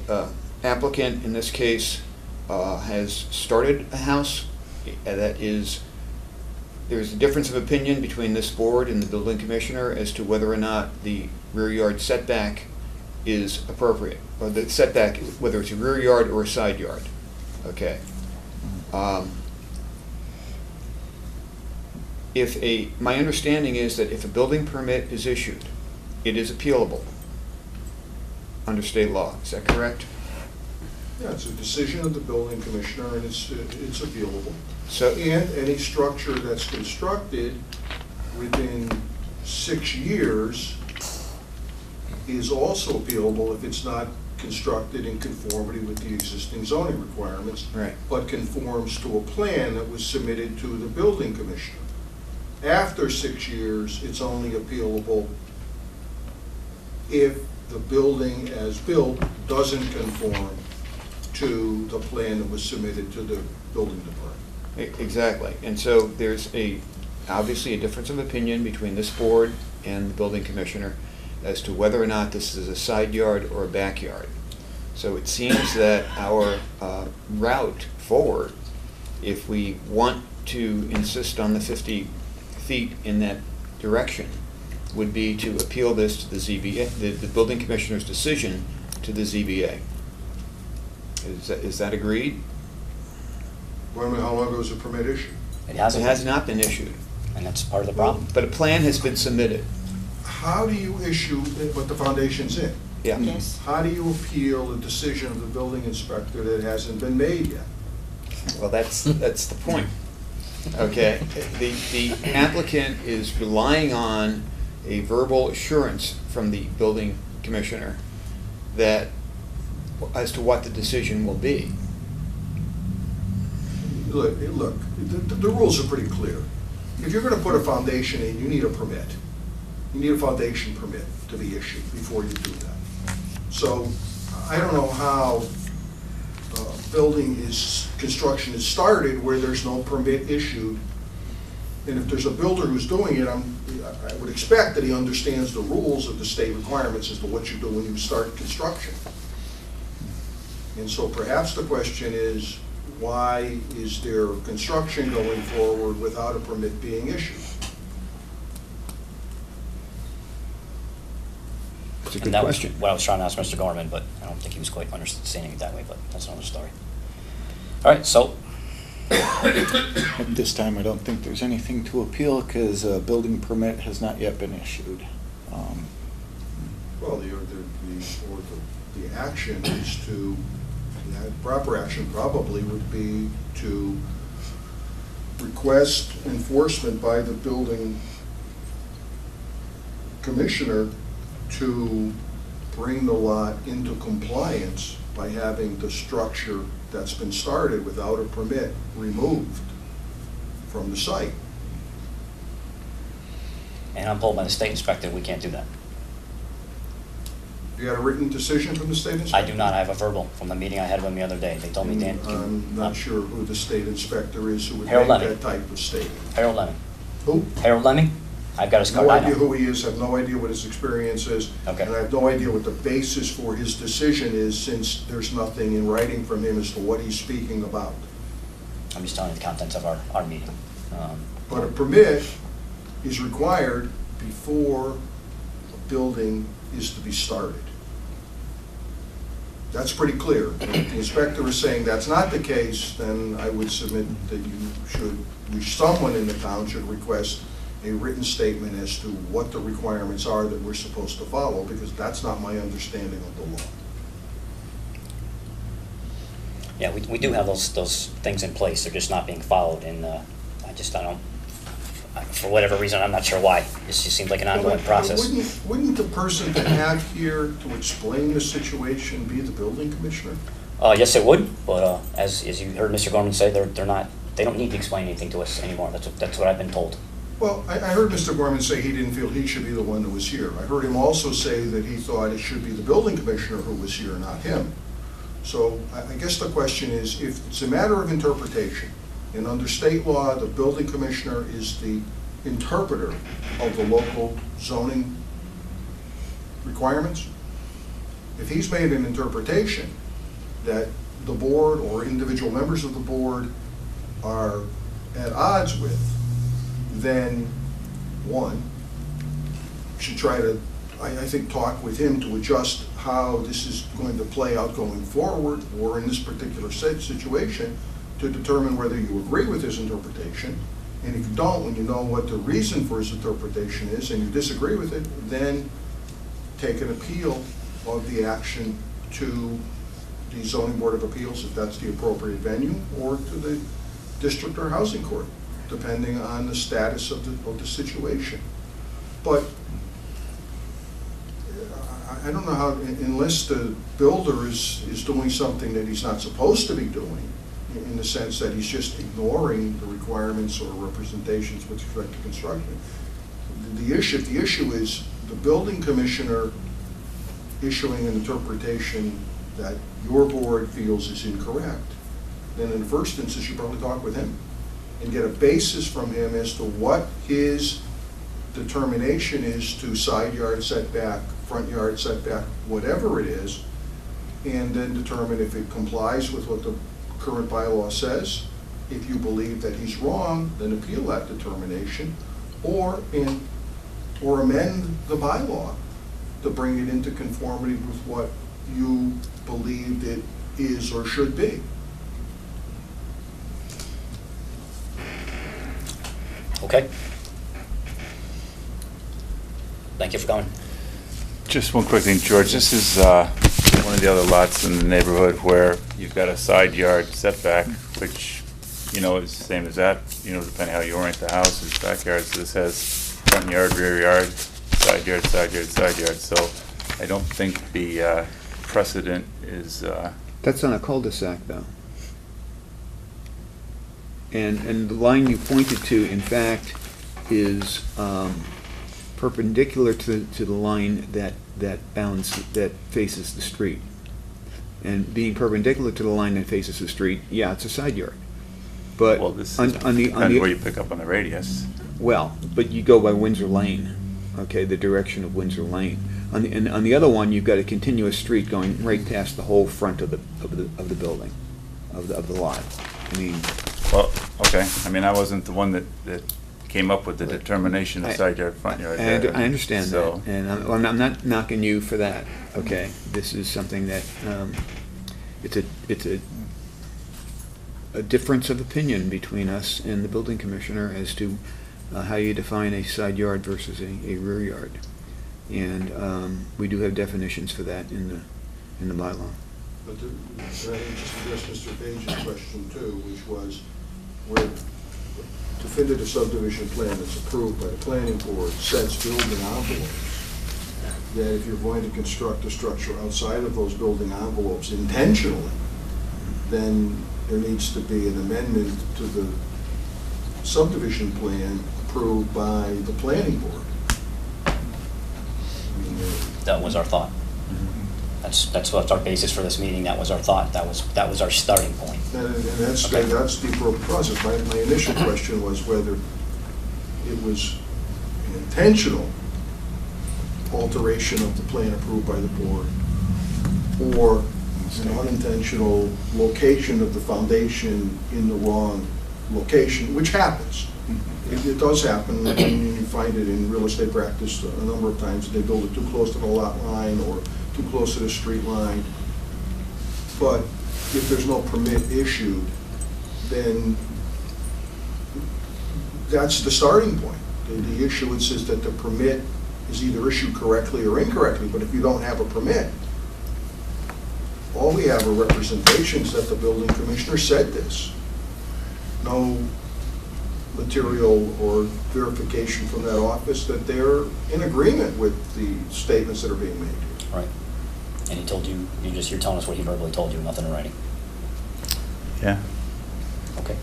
applicant, in this case, has started a house that is, there's a difference of opinion between this board and the building commissioner as to whether or not the rear yard setback is appropriate, or the setback, whether it's a rear yard or a side yard, okay? My understanding is that if a building permit is issued, it is appealable under state law. Is that correct? Yeah, it's a decision of the building commissioner and it's appealable. So, And any structure that's constructed within 6 years is also appealable if it's not constructed in conformity with the existing zoning requirements, right. but conforms to a plan that was submitted to the building commissioner. After 6 years, it's only appealable if the building as built doesn't conform to the plan that was submitted to the building department. Exactly. And so there's obviously a difference of opinion between this board and the building commissioner as to whether or not this is a side yard or a backyard. So it seems that our route forward, if we want to insist on the 50 feet in that direction, would be to appeal this to the ZBA, the building commissioner's decision to the ZBA. Is that agreed? Wait a minute, how long ago was the permit issued? It It hasn't, has not been issued, and that's part of the problem. but a plan has been submitted. How do you issue, but the foundation's in? Yeah. Yes. How do you appeal a decision of the building inspector that hasn't been made yet? Well, that's the point. Okay, the applicant is relying on a verbal assurance from the building commissioner that, as to what the decision will be. Look, the rules are pretty clear. If you're gonna put a foundation in, you need a permit. You need a foundation permit to be issued before you do that. So, I don't know how construction is started where there's no permit issued. And if there's a builder who's doing it, I would expect that he understands the rules of the state requirements as to what you do when you start construction. And so perhaps the question is, why is there construction going forward without a permit being issued? It's a And good that was question. what I was trying to ask Mr. Gorman, but I don't think he was quite understanding it that way, but that's another story. All right, so, At this time, I don't think there's anything to appeal because a building permit has not yet been issued. Well, the action is to, the proper action probably would be to request enforcement by the building commissioner to bring the lot into compliance by having the structure that's been started without a permit removed from the site. and I'm told by the state inspector we can't do that. You got a written decision from the state inspector? I do not, I have a verbal from the meeting I had with them the other day. They told me, Dan, I'm not sure who the state inspector is who would Harold make Lemming. that type of statement. Harold Lemming. Who? Harold Lemming? I've got his card, No I idea know. who he is, have no idea what his experience is. Okay. And I have no idea what the basis for his decision is, since there's nothing in writing from him as to what he's speaking about. I'm just telling you the contents of our meeting. But a permit is required before a building is to be started. That's pretty clear. If the inspector is saying that's not the case, then I would submit that someone in the town should request a written statement as to what the requirements are that we're supposed to follow, because that's not my understanding of the law. Yeah, we do have those things in place, they're just not being followed, and for whatever reason, I'm not sure why. This just seems like an ongoing process. Wouldn't the person to have here to explain the situation be the building commissioner? Yes, it would, but as you heard Mr. Gorman say, they don't need to explain anything to us anymore. That's what I've been told. Well, I heard Mr. Gorman say he didn't feel he should be the one that was here. I heard him also say that he thought it should be the building commissioner who was here, not him. So I guess the question is, if it's a matter of interpretation, and under state law, the building commissioner is the interpreter of the local zoning requirements, if he's made an interpretation that the board or individual members of the board are at odds with, then one, should try to, I think, talk with him to adjust how this is going to play out going forward, or in this particular situation, to determine whether you agree with his interpretation. And if you don't, when you know what the reason for his interpretation is and you disagree with it, then take an appeal of the action to the zoning board of appeals, if that's the appropriate venue, or to the district or housing court, depending on the status of the situation. But I don't know how, unless the builder is doing something that he's not supposed to be doing, in the sense that he's just ignoring the requirements or representations with respect to construction. The issue is the building commissioner issuing an interpretation that your board feels is incorrect. Then in the first instance, you probably talk with him and get a basis from him as to what his determination is to side yard setback, front yard setback, whatever it is, and then determine if it complies with what the current bylaw says. If you believe that he's wrong, then appeal that determination, or, and or amend the bylaw to bring it into conformity with what you believed it is or should be. Okay. Thank you for coming. Just one quick thing, George, this is one of the other lots in the neighborhood where you've got a side yard setback, which, you know, is the same as that, you know, depending how you orient the house, it's backyard. So this has front yard, rear yard, side yard, side yard, side yard. So I don't think the precedent is, That's on a cul-de-sac, though. And the line you pointed to, in fact, is perpendicular to the line that faces the street. And being perpendicular to the line that faces the street, yeah, it's a side yard. But well, this on is the kind of where you pick up on the radius. well, but you go by Windsor Lane, okay, the direction of Windsor Lane. On the other one, you've got a continuous street going right past the whole front of the building, of the lot. I mean, Well, okay, I mean, I wasn't the one that came up with the determination of side yard, front yard. I understand that, So- and I'm not knocking you for that, okay? This is something that, it's a difference of opinion between us and the building commissioner as to how you define a side yard versus a rear yard. And we do have definitions for that in the bylaw. But to just address Mr. Page's question too, which was where definitive subdivision plan that's approved by the planning board sets building envelopes, that if you're going to construct a structure outside of those building envelopes intentionally, then there needs to be an amendment to the subdivision plan approved by the planning board. I mean, That was our thought. That's what's our basis for this meeting. That was our thought. That was our starting point. And that's the appropriate process. My initial question was whether it was an intentional alteration of the plan approved by the board, or an unintentional location of the foundation in the wrong location, which happens. It does happen, and you find it in real estate practice a number of times. They build it too close to the lot line or too close to the street line. But if there's no permit issued, then that's the starting point. The issuance is that the permit is either issued correctly or incorrectly, but if you don't have a permit, all we have are representations that the building commissioner said this. No material or verification from that office that they're in agreement with the statements that are being made here. Right. And he told you, you're telling us what he verbally told you, nothing in writing. Yeah. Okay.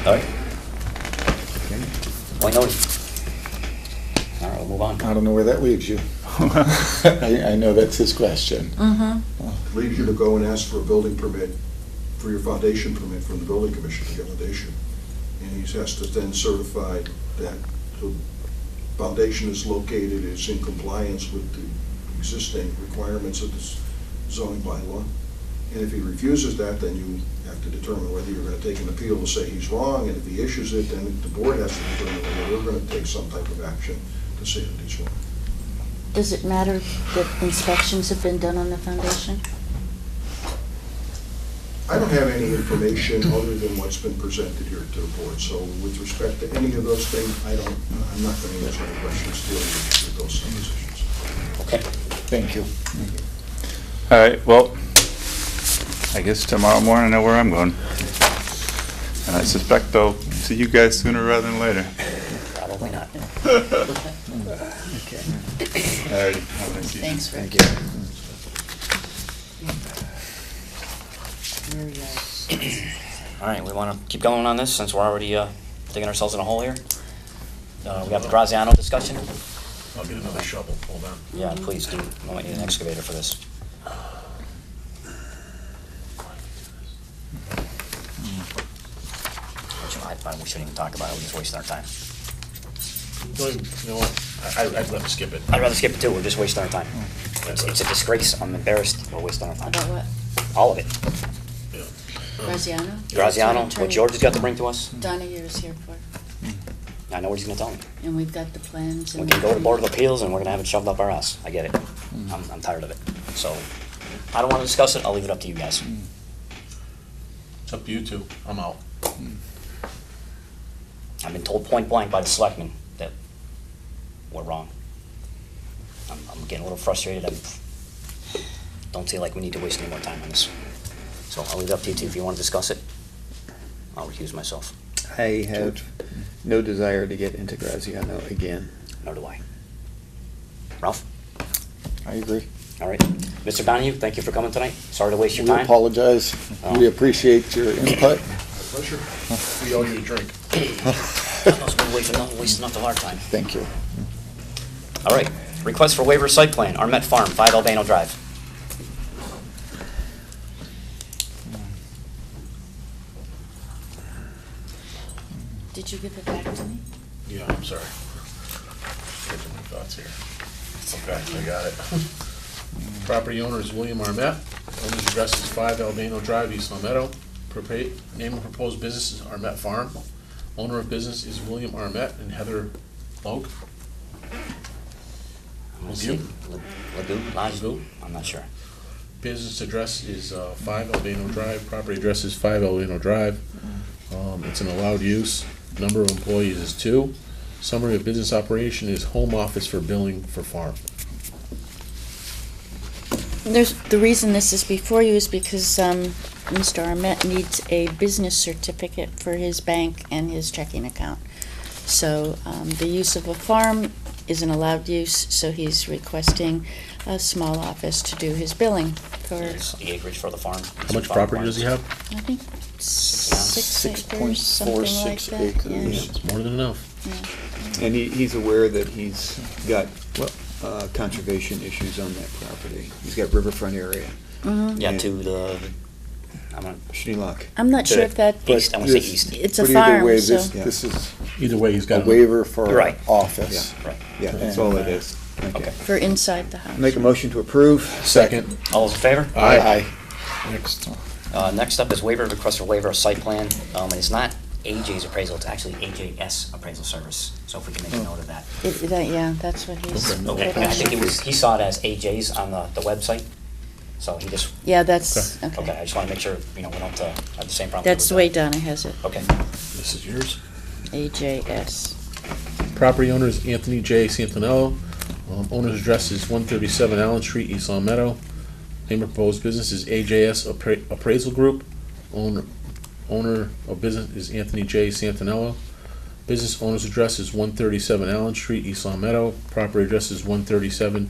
All right. Point noted. All right, we'll move on. I don't know where that leaves you. I know that's his question. Mm-hmm. Leaves you to go and ask for a building permit, for your foundation permit from the building commissioner to get foundation. And he has to then certify that the foundation is located, is in compliance with the existing requirements of this zoning bylaw. And if he refuses that, then you have to determine whether you're going to take an appeal to say he's wrong, and if he issues it, then the board has to determine whether we're going to take some type of action to say that he's wrong. Does it matter that inspections have been done on the foundation? I don't have any information other than what's been presented here to the board, so with respect to any of those things, I'm not going to answer any questions dealing with those suppositions. Okay. Thank you. All right, well, I guess tomorrow morning I know where I'm going. And I suspect I'll see you guys sooner rather than later. Probably not. Okay. All right, have a nice evening. Thanks, Rick. All right, we want to keep going on this since we're already digging ourselves in a hole here. We have the Graziano discussion. I'll get another shovel, hold on. Yeah, please do. I might need an excavator for this. We shouldn't even talk about it. We're just wasting our time. You know what, I'd rather skip it. I'd rather skip it too. We're just wasting our time. It's a disgrace. I'm embarrassed. We're wasting our time. About what? All of it. Graziano? Graziano, Attorney- what George has got to bring to us. Donna, yours here for. I know what he's gonna tell me. And we've got the plans We and. can go to Board of Appeals and we're gonna have it shoved up our ass. I get it. I'm tired of it. So, I don't wanna discuss it, I'll leave it up to you guys. It's up to you two. I'm out. I've been told point blank by the selectmen that we're wrong. I'm getting a little frustrated. Don't feel like we need to waste any more time on this. So I'll leave it up to you two. If you want to discuss it, I'll recuse myself. I have no desire to get into Graziano again. Nor do I. Ralph? I agree. All right. Mr. Donahue, thank you for coming tonight. Sorry to waste your We time. apologize. Oh. We appreciate your input. Pleasure. We owe you a drink. We're wasting enough of our time. Thank you. All right. Request for waiver of site plan, Armet Farm, 5 Albano Drive. Did you give it back to me? Yeah, I'm sorry. Getting my thoughts here. Okay, I got it. Property owner is William Armet. Owner's address is 5 Albano Drive, East Long Meadow. Name of proposed business is Armet Farm. Owner of business is William Armet and Heather Logue. Let's see. Lagoo? I'm not sure. Business address is 5 Albano Drive. Property address is 5 Albano Drive. It's an allowed use. Number of employees is 2. Summary of business operation is home office for billing for farm. The reason this is before you is because Mr. Armet needs a business certificate for his bank and his checking account. So the use of a farm is an allowed use, so he's requesting a small office to do his billing for, It's the acreage for the farm. How much property does he have? I think, 6 acres, something like 6.46 that. acres. It's more than enough. Yeah. And he's aware that he's got conservation issues on that property. He's got riverfront area. Mhm. Yeah, Yeah. to the, I'm not, Schneelock. I'm not sure if that, east, I want to say east. it's a But either way, farm, so. this is Either way, he's a got a waiver for You're right. office. Right. Yeah, that's all it is. Okay. For inside the house. Make a motion to approve. Second. All those in favor? Aye. Next. Next up is waiver, request for waiver of site plan. It's not AJ's appraisal, it's actually AJS appraisal service. So if we can make a note of that. Yeah, that's what he's. Okay, I think he saw it as AJ's on the website. So he just, Yeah, that's, okay, okay. I just want to make sure, we don't have the same problem. That's the way Donna has it, Okay. This is yours. AJS. Property owner is Anthony J. Santinello. Owner's address is 137 Allen Street, East Long Meadow. Name of proposed business is AJS Appraisal Group. Owner of business is Anthony J. Santinello. Business owner's address is 137 Allen Street, East Long Meadow. Property address is 137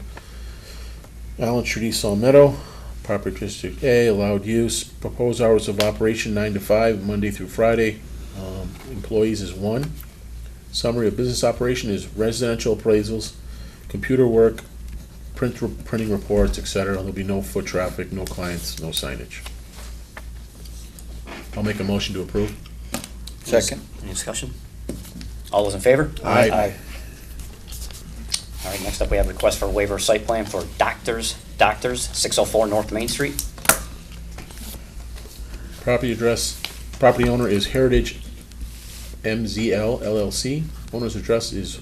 Allen Street, East Long Meadow. Property District A, allowed use. Proposed hours of operation 9 to 5, Monday through Friday. Employees is 1. Summary of business operation is residential appraisals, computer work, printing reports, etc. There'll be no foot traffic, no clients, no signage. I'll make a motion to approve. Second. Any discussion? All those in favor? Aye. All right, next up, we have request for waiver of site plan for Doctors, 604 North Main Street. Property owner is Heritage MZL LLC. Owner's address is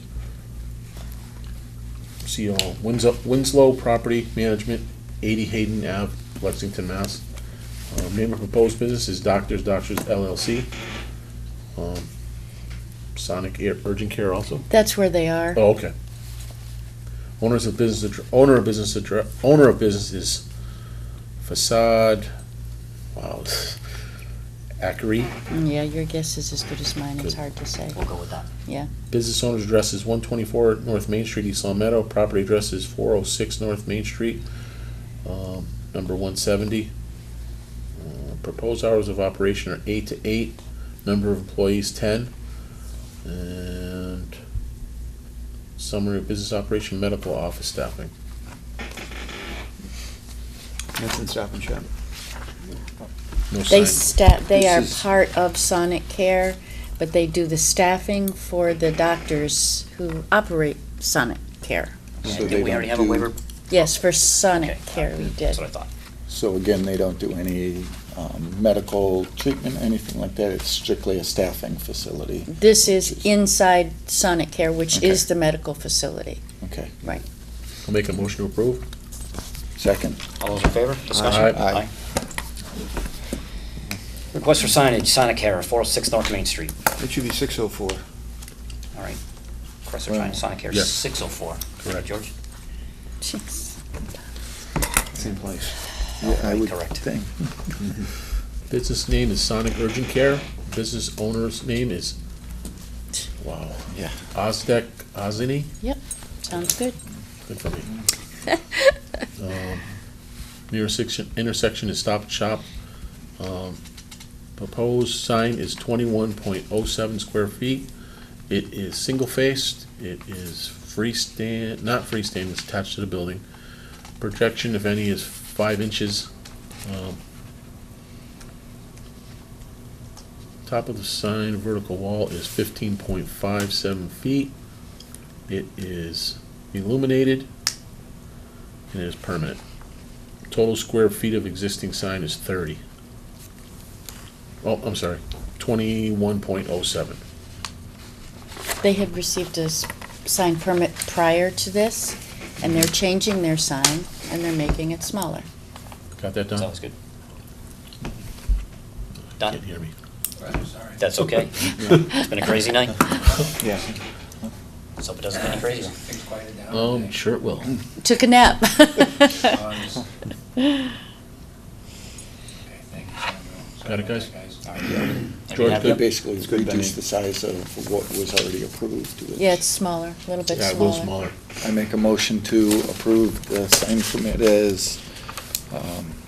Winslow Property Management, 80 Hayden Ave, Lexington, Mass. Name of proposed business is Doctors LLC. Sonic Urgent Care also. That's where they are. Oh, okay. Owner of business is Facade. Wow. Ackery. Yeah, your guess is as good as mine, it's hard to say. We'll go with that. Yeah. Business owner's address is 124 North Main Street, East Long Meadow. Property address is 406 North Main Street, number 170. Proposed hours of operation are 8 to 8. Number of employees 10. And summary of business operation, medical office staffing. That's in Stop and Shop. No They sign. they are This is- part of Sonic Care, but they do the staffing for the doctors who operate Sonic Care. So Didn't they we already don't have a do- waiver? Yes, for Sonic Okay, Care we did. That's what I thought. So again, they don't do any medical treatment, anything like that. It's strictly a staffing facility. This is inside Sonic Care, which Okay. is the medical facility. Okay. Right. I'll make a motion to approve. Second. All those in favor? Discussion? Aye. Aye. Request for signage, Sonic Care, 406 North Main Street. It should be 604. All right. Request for signage, Sonic Care, Yes. 604. Correct. George? Jeez. Same place. Yeah, I would Correct. think. Business name is Sonic Urgent Care. Business owner's name is, wow, Yeah. Ozdek Ozini. Yep, sounds good. Good for me. Intersection is Stop and Shop. Proposed sign is 21.07 square feet. It is single-faced. It is not freestanding, it's attached to the building. Projection, if any, is 5 inches. Top of the sign, vertical wall is 15.57 feet. It is illuminated, and it is permanent. Total square feet of existing sign is 30. Oh, I'm sorry, 21.07. They had received a sign permit prior to this, and they're changing their sign, and they're making it smaller. Got that done? Sounds good. Done? Can't hear me. That's okay. It's been a crazy night. Yeah. Let's hope it doesn't get any crazier. Sure it will. Took a nap. Got it, guys? George, George, They good? basically It's good, reduced Benny. the size of what was already approved. Yeah, it's smaller, a little bit Yeah, a smaller. little smaller. I make a motion to approve the sign permit as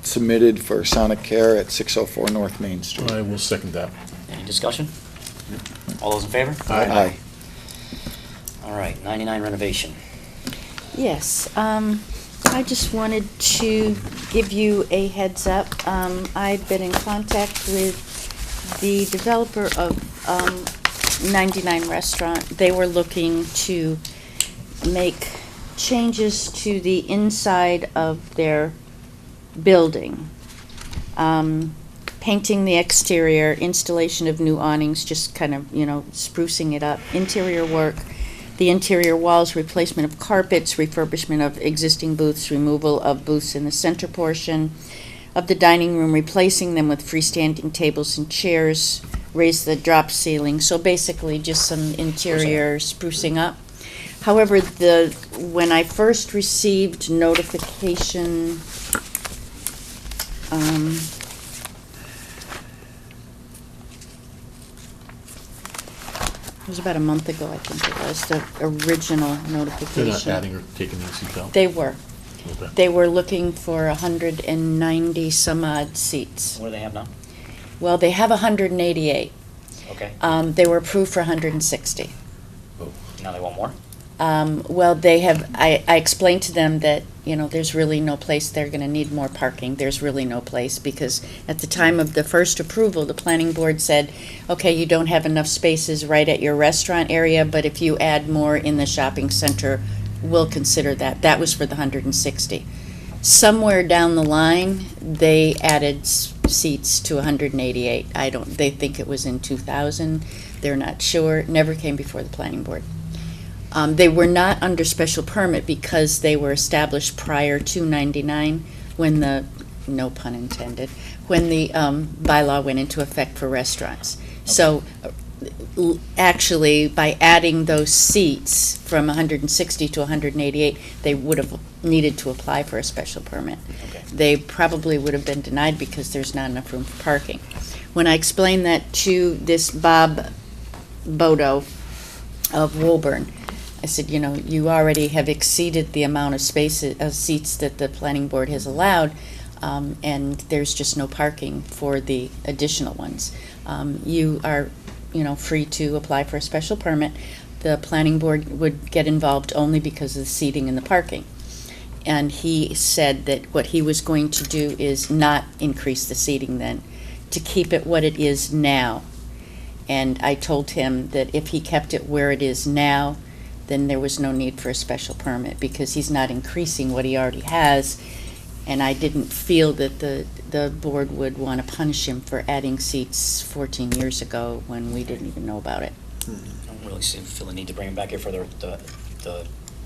submitted for Sonic Care at 604 North Main Street. I will second that. Any discussion? All those in favor? Aye. All right, 99 renovation. Yes, I just wanted to give you a heads up. I've been in contact with the developer of 99 Restaurant. They were looking to make changes to the inside of their building. Painting the exterior, installation of new awnings, just kind of, sprucing it up. Interior work, the interior walls, replacement of carpets, refurbishment of existing booths, removal of booths in the center portion of the dining room, replacing them with freestanding tables and chairs, raise the drop ceiling. So basically just some interior sprucing up. However, when I first received notification, it was about a month ago, I think it was, the original notification. They're not adding or taking these seats out? They were. Okay. They were looking for 190 some odd seats. What do they have now? Well, they have 188. Okay. They were approved for 160. Now they want more? Well, they have, I explained to them that, there's really no place, they're gonna need more parking. There's really no place, because at the time of the first approval, the planning board said, okay, you don't have enough spaces right at your restaurant area, but if you add more in the shopping center, we'll consider that. That was for the 160. Somewhere down the line, they added seats to 188. They think it was in 2000. They're not sure. It never came before the planning board. They were not under special permit because they were established prior to 99, when no pun intended, when the bylaw went into effect for restaurants. So actually, by adding those seats from 160 to 188, they would have needed to apply for a special permit. Okay. They probably would have been denied because there's not enough room for parking. When I explained that to this Bob Bodo of Woburn, I said, you already have exceeded the amount of seats that the planning board has allowed, and there's just no parking for the additional ones. You are, free to apply for a special permit. The planning board would get involved only because of the seating and the parking. And he said that what he was going to do is not increase the seating then, to keep it what it is now. And I told him that if he kept it where it is now, then there was no need for a special permit, because he's not increasing what he already has. And I didn't feel that the the board would want to punish him for adding seats 14 years ago when we didn't even know about it. I don't really feel the need to bring him back here for the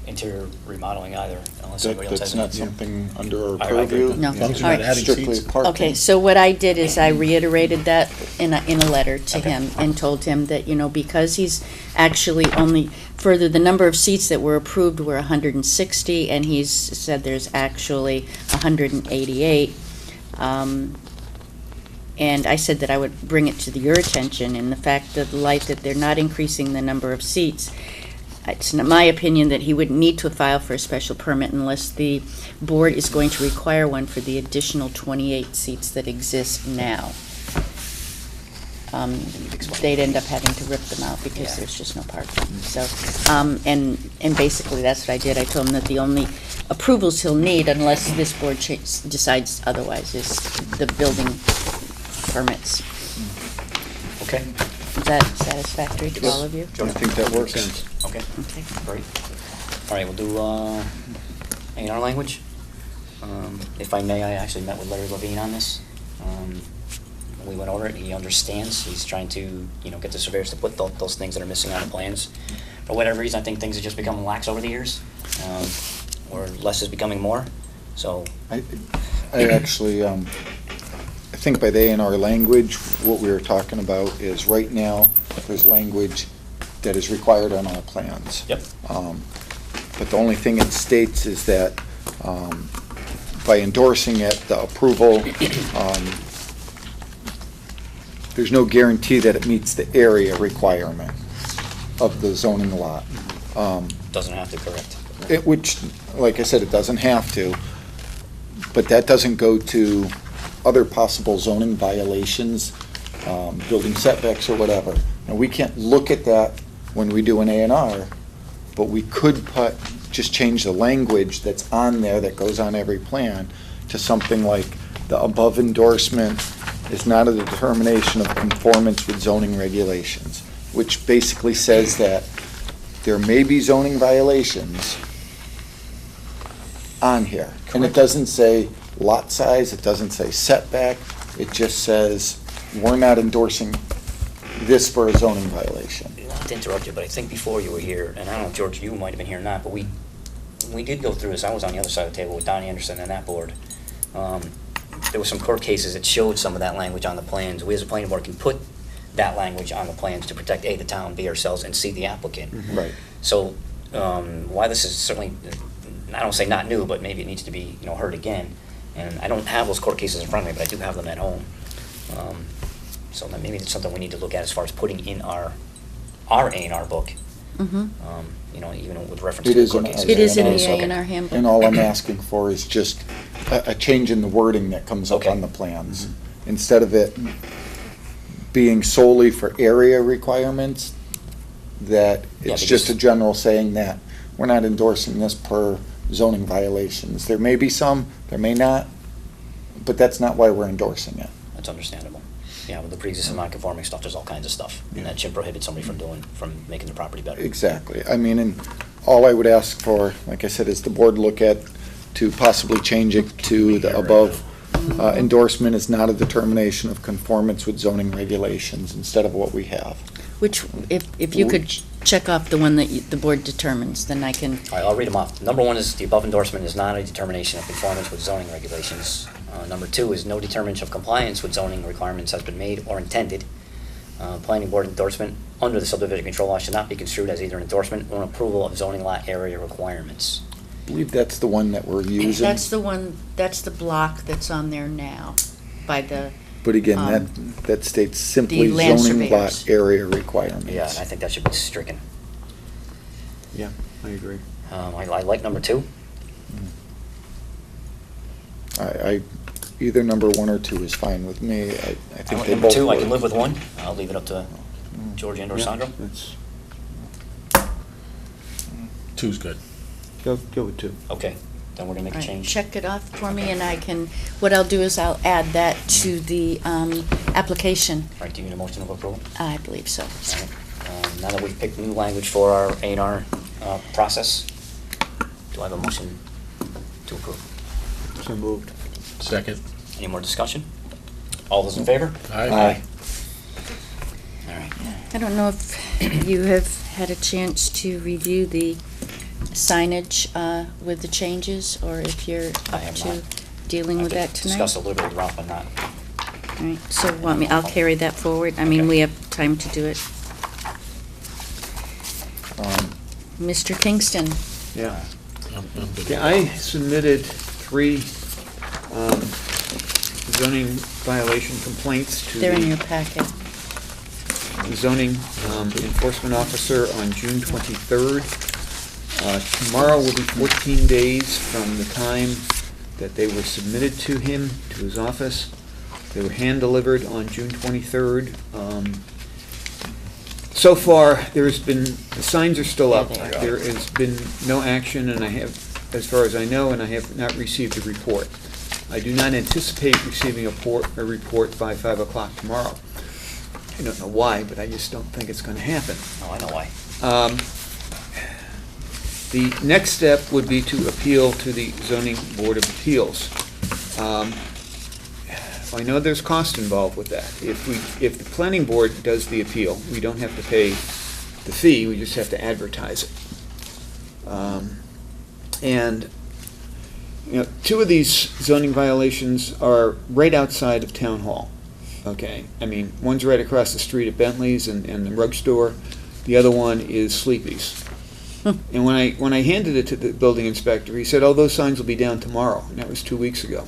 interior remodeling either, unless anybody else has That's not any. something under our All right, purview. No. As long as you're All not right. adding Strictly seats. parking. Okay, so what I did is I reiterated that in a letter to Okay. him and told him that, because he's actually only, further, the number of seats that were approved were 160, and he's said there's actually 188. And I said that I would bring it to your attention in the fact of the light that they're not increasing the number of seats. It's not my opinion that he would need to file for a special permit unless the board is going to require one for the additional 28 seats that exist now. They'd end up having to rip them out because there's just no parking. So, and basically that's what I did. I told him that the only approvals he'll need, unless this board decides otherwise, is the building permits. Okay, Is that satisfactory to all of you? I think that works. okay, Okay. great. All right, we'll do A&R language. If I may, I actually met with Larry Levine on this. We went over it, he understands, he's trying to, get the surveyors to put those things that are missing on the plans. For whatever reason, I think things have just become lax over the years, or less is becoming more, so. I actually, I think by the A&R language, what we were talking about is right now, there's language that is required on our plans. Yep. But the only thing it states is that by endorsing it, the approval, there's no guarantee that it meets the area requirement of the zoning lot. Doesn't have to, correct. Which, like I said, it doesn't have to, but that doesn't go to other possible zoning violations, building setbacks or whatever. And we can't look at that when we do an A&R, but we could just change the language that's on there that goes on every plan to something like the above endorsement is not a determination of conformance with zoning regulations, which basically says that there may be zoning violations on here. And it doesn't say lot size, it doesn't say setback, it just says, we're not endorsing this for a zoning violation. Not to interrupt you, but I think before you were here, and I don't know, George, you might have been here or not, but we did go through this. I was on the other side of the table with Donnie Anderson and that board. There were some court cases that showed some of that language on the plans. We as a planning board can put that language on the plans to protect A, the town, B, ourselves, and C, the applicant. Right. So, why this is certainly, I don't say not new, but maybe it needs to be, heard again. And I don't have those court cases in front of me, but I do have them at home. So that maybe it's something we need to look at as far as putting in our A&R book. Mm-hmm. Even with reference It to the is court in cases. It is in the Okay. A&R handbook. And all I'm asking for is just a change in the wording that comes up Okay. on the plans. Instead of it being solely for area requirements, that Yeah, it's just a because- general saying that we're not endorsing this per zoning violations. There may be some, there may not, but that's not why we're endorsing it. That's understandable. Yeah, with the pre-existing non-conforming stuff, there's all kinds of stuff, and that should prohibit somebody from making the property better. Exactly. I mean, and all I would ask for, like I said, is the board look at to possibly change it to the above endorsement is not a determination of conformance with zoning regulations instead of what we have. Which, if you could check off the one that the board determines, then I can, All right, I'll read them off. Number one is the above endorsement is not a determination of conformance with zoning regulations. Number two is no determination of compliance with zoning requirements has been made or intended. Planning board endorsement under the subdivision control law should not be construed as either an endorsement or an approval of zoning lot area requirements. I believe that's the one that we're using. that's the one, that's the block that's on there now by the, But again, that states simply land zoning lot surveyors. area requirements. Yeah, and I think that should be stricken. Yeah, I agree. I like number two. I either number one or two is fine with me. I think they Number both two, I work. can live with one. I'll leave it up to George and or Yeah, Sandro. that's- Two's good. Go with two. Okay, then we're gonna make a all right, change. check it off for me, and I can, what I'll do is I'll add that to the application. All right, do you need a motion of approval? I believe so. All right. Now that we've picked new language for our A&R process, do I have a motion to approve? So moved. Second. Any more discussion? All those in favor? Aye. All right. I don't know if you have had a chance to review the signage with the changes, or if you're I up have to not. dealing with that tonight. Discuss a little bit with Ralph on that. All right, so want me, I'll carry that forward. I mean, Okay. we have time to do it. Mr. Kingston, Yeah. I'm good. Okay, I submitted 3 zoning violation complaints to they're in your the packet. zoning enforcement officer on June 23rd. Tomorrow will be 14 days from the time that they were submitted to him, to his office. They were hand-delivered on June 23rd. So far, the signs are still up. There has been no action, and I have, as far as I know, and I have not received a report. I do not anticipate receiving a report by 5 o'clock tomorrow. I don't know why, but I just don't think it's going to happen. Oh, I know why. The next step would be to appeal to the Zoning Board of Appeals. I know there's cost involved with that. If the planning board does the appeal, we don't have to pay the fee, we just have to advertise it. And, 2 of these zoning violations are right outside of Town Hall, okay? I mean, one's right across the street at Bentley's and the rug store. The other one is Sleepy's. And when I handed it to the building inspector, he said, "Oh, those signs will be down tomorrow," and that was 2 weeks ago.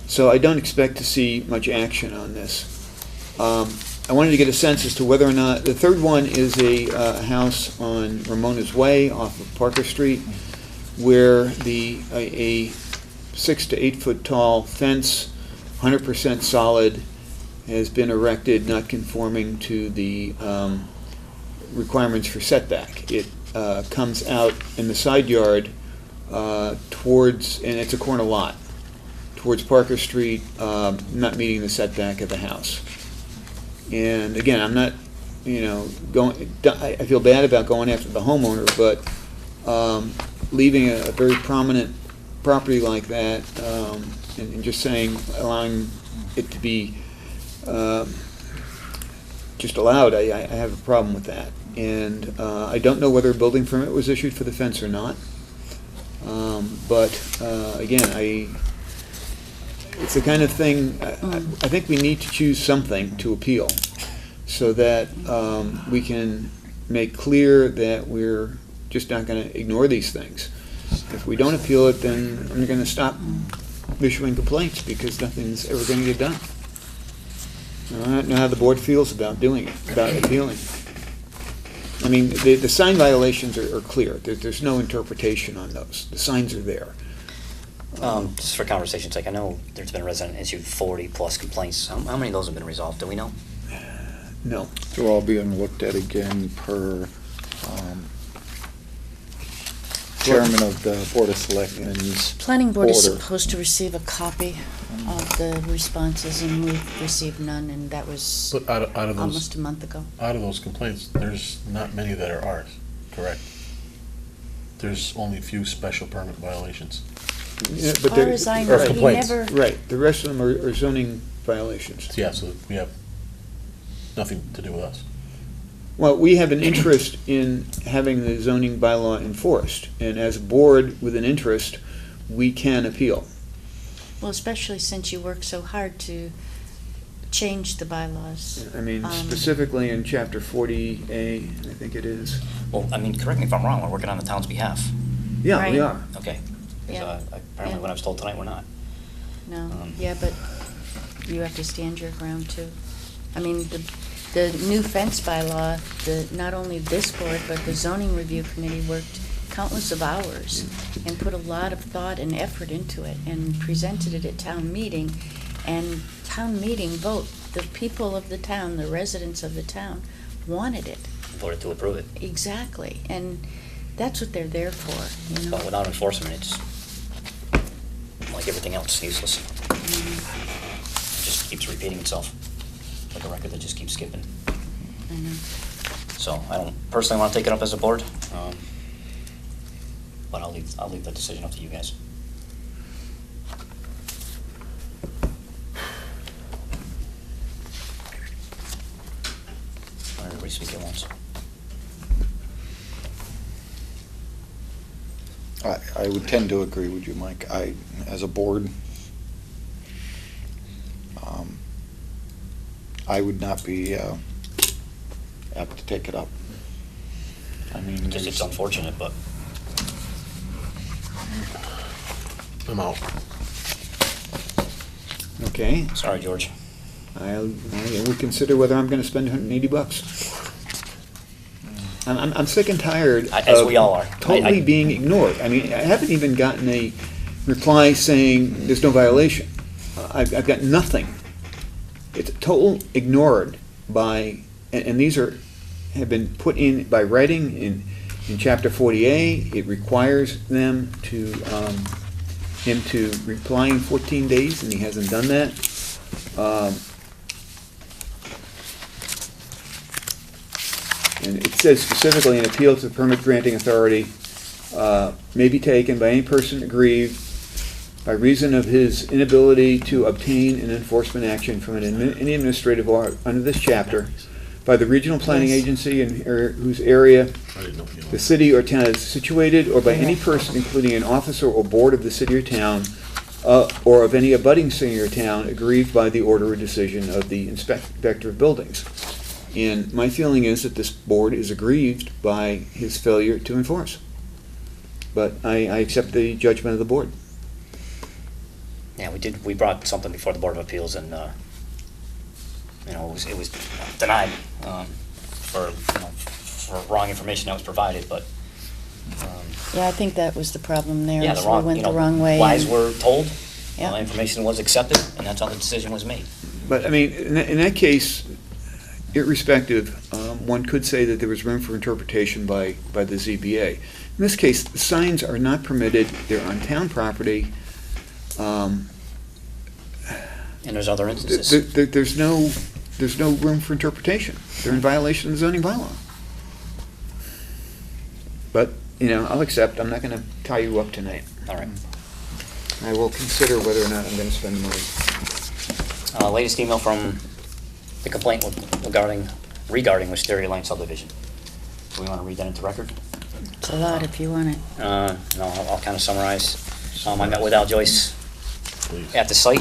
So I don't expect to see much action on this. I wanted to get a sense as to whether or not, the third one is a house on Ramona's Way off of Parker Street, where a 6 to 8 foot tall fence, 100% solid, has been erected, not conforming to the requirements for setback. It comes out in the side yard towards, and it's a corner lot, towards Parker Street, not meeting the setback of the house. And again, I'm not, I feel bad about going after the homeowner, but leaving a very prominent property like that, and just allowing it to be just allowed, I have a problem with that. And I don't know whether a building permit was issued for the fence or not. But again, it's the kind of thing, I think we need to choose something to appeal so that we can make clear that we're just not going to ignore these things. If we don't appeal it, then I'm going to stop issuing complaints because nothing's ever going to get done. I don't know how the board feels about doing it, about appealing. I mean, the sign violations are clear. There's no interpretation on those. The signs are there. Just for conversation's sake, I know there's been a resident issued 40-plus complaints. How many of those have been resolved? Do we know? No. They're all being looked at again per chairman of the Board of Selectmen's Planning board is order. supposed to receive a copy of the responses, and we've received none, and that was But out of those, almost a month ago. out of those complaints, there's not many that are ours, correct? There's only a few special permit violations. Yeah, As but far they're- as I or know, he complaints. never, Right, the rest of them are zoning violations. Yeah, so we have nothing to do with us. Well, we have an interest in having the zoning bylaw enforced, and as a board with an interest, we can appeal. well, especially since you work so hard to change the bylaws. I mean, Um, specifically in chapter 40A, I think it is. Well, I mean, correct me if I'm wrong, we're working on the town's behalf. Yeah, we Right. are. Okay. 'Cause, Yeah. apparently Yeah. what I was told tonight, we're not. No, yeah, but you have to stand your ground too. I mean, the new fence bylaw, not only this board, but the zoning review committee worked countless of hours and put a lot of thought and effort into it and presented it at town meeting. And town meeting vote, the people of the town, the residents of the town wanted it. Voted to approve it. Exactly, and that's what they're there for, you know? But without enforcement, it's like everything else, useless. It just keeps repeating itself, like a record that just keeps skipping. I know. So I don't personally want to take it up as a board, but I'll leave the decision up to you guys. I would tend to agree with you, Mike. As a board, I would not be apt to take it up. I mean, Just it's unfortunate, but I'm out. Okay, sorry, George. I would consider whether I'm gonna spend $180. I'm sick and tired As of we all are. totally being ignored. I mean, I haven't even gotten a reply saying there's no violation. I've got nothing. It's total ignored by, and these have been put in by writing in Chapter 40A. It requires them to, him to reply in 14 days, and he hasn't done that. And it says specifically, an appeal to the permit granting authority may be taken by any person aggrieved by reason of his inability to obtain an enforcement action from any administrative law under this chapter by the regional planning agency in whose area the city or town is situated, or by any person, including an officer or board of the city or town, or of any abutting city or town aggrieved by the order or decision of the inspector of buildings. And my feeling is that this board is aggrieved by his failure to enforce. But I accept the judgment of the board. Yeah, we brought something before the Board of Appeals, and, it was denied, for wrong information that was provided, but, Yeah, I think that was the problem there, yeah, is we went the wrong way. Lies were told, Yeah. information was accepted, and that's how the decision was made. But, I mean, in that case, irrespective, one could say that there was room for interpretation by the ZBA. In this case, the signs are not permitted, they're on town property. And there's other instances. There's no room for interpretation. They're in violation of the zoning bylaw. But, I'll accept, I'm not gonna tie you up tonight. All right. I will consider whether or not I'm gonna spend the money. Latest email from the complaint regarding Wisteria Lane subdivision. Do we want to read that into record? It's a lot if you want it. No, I'll kind of summarize. I met with Al Joyce at the site.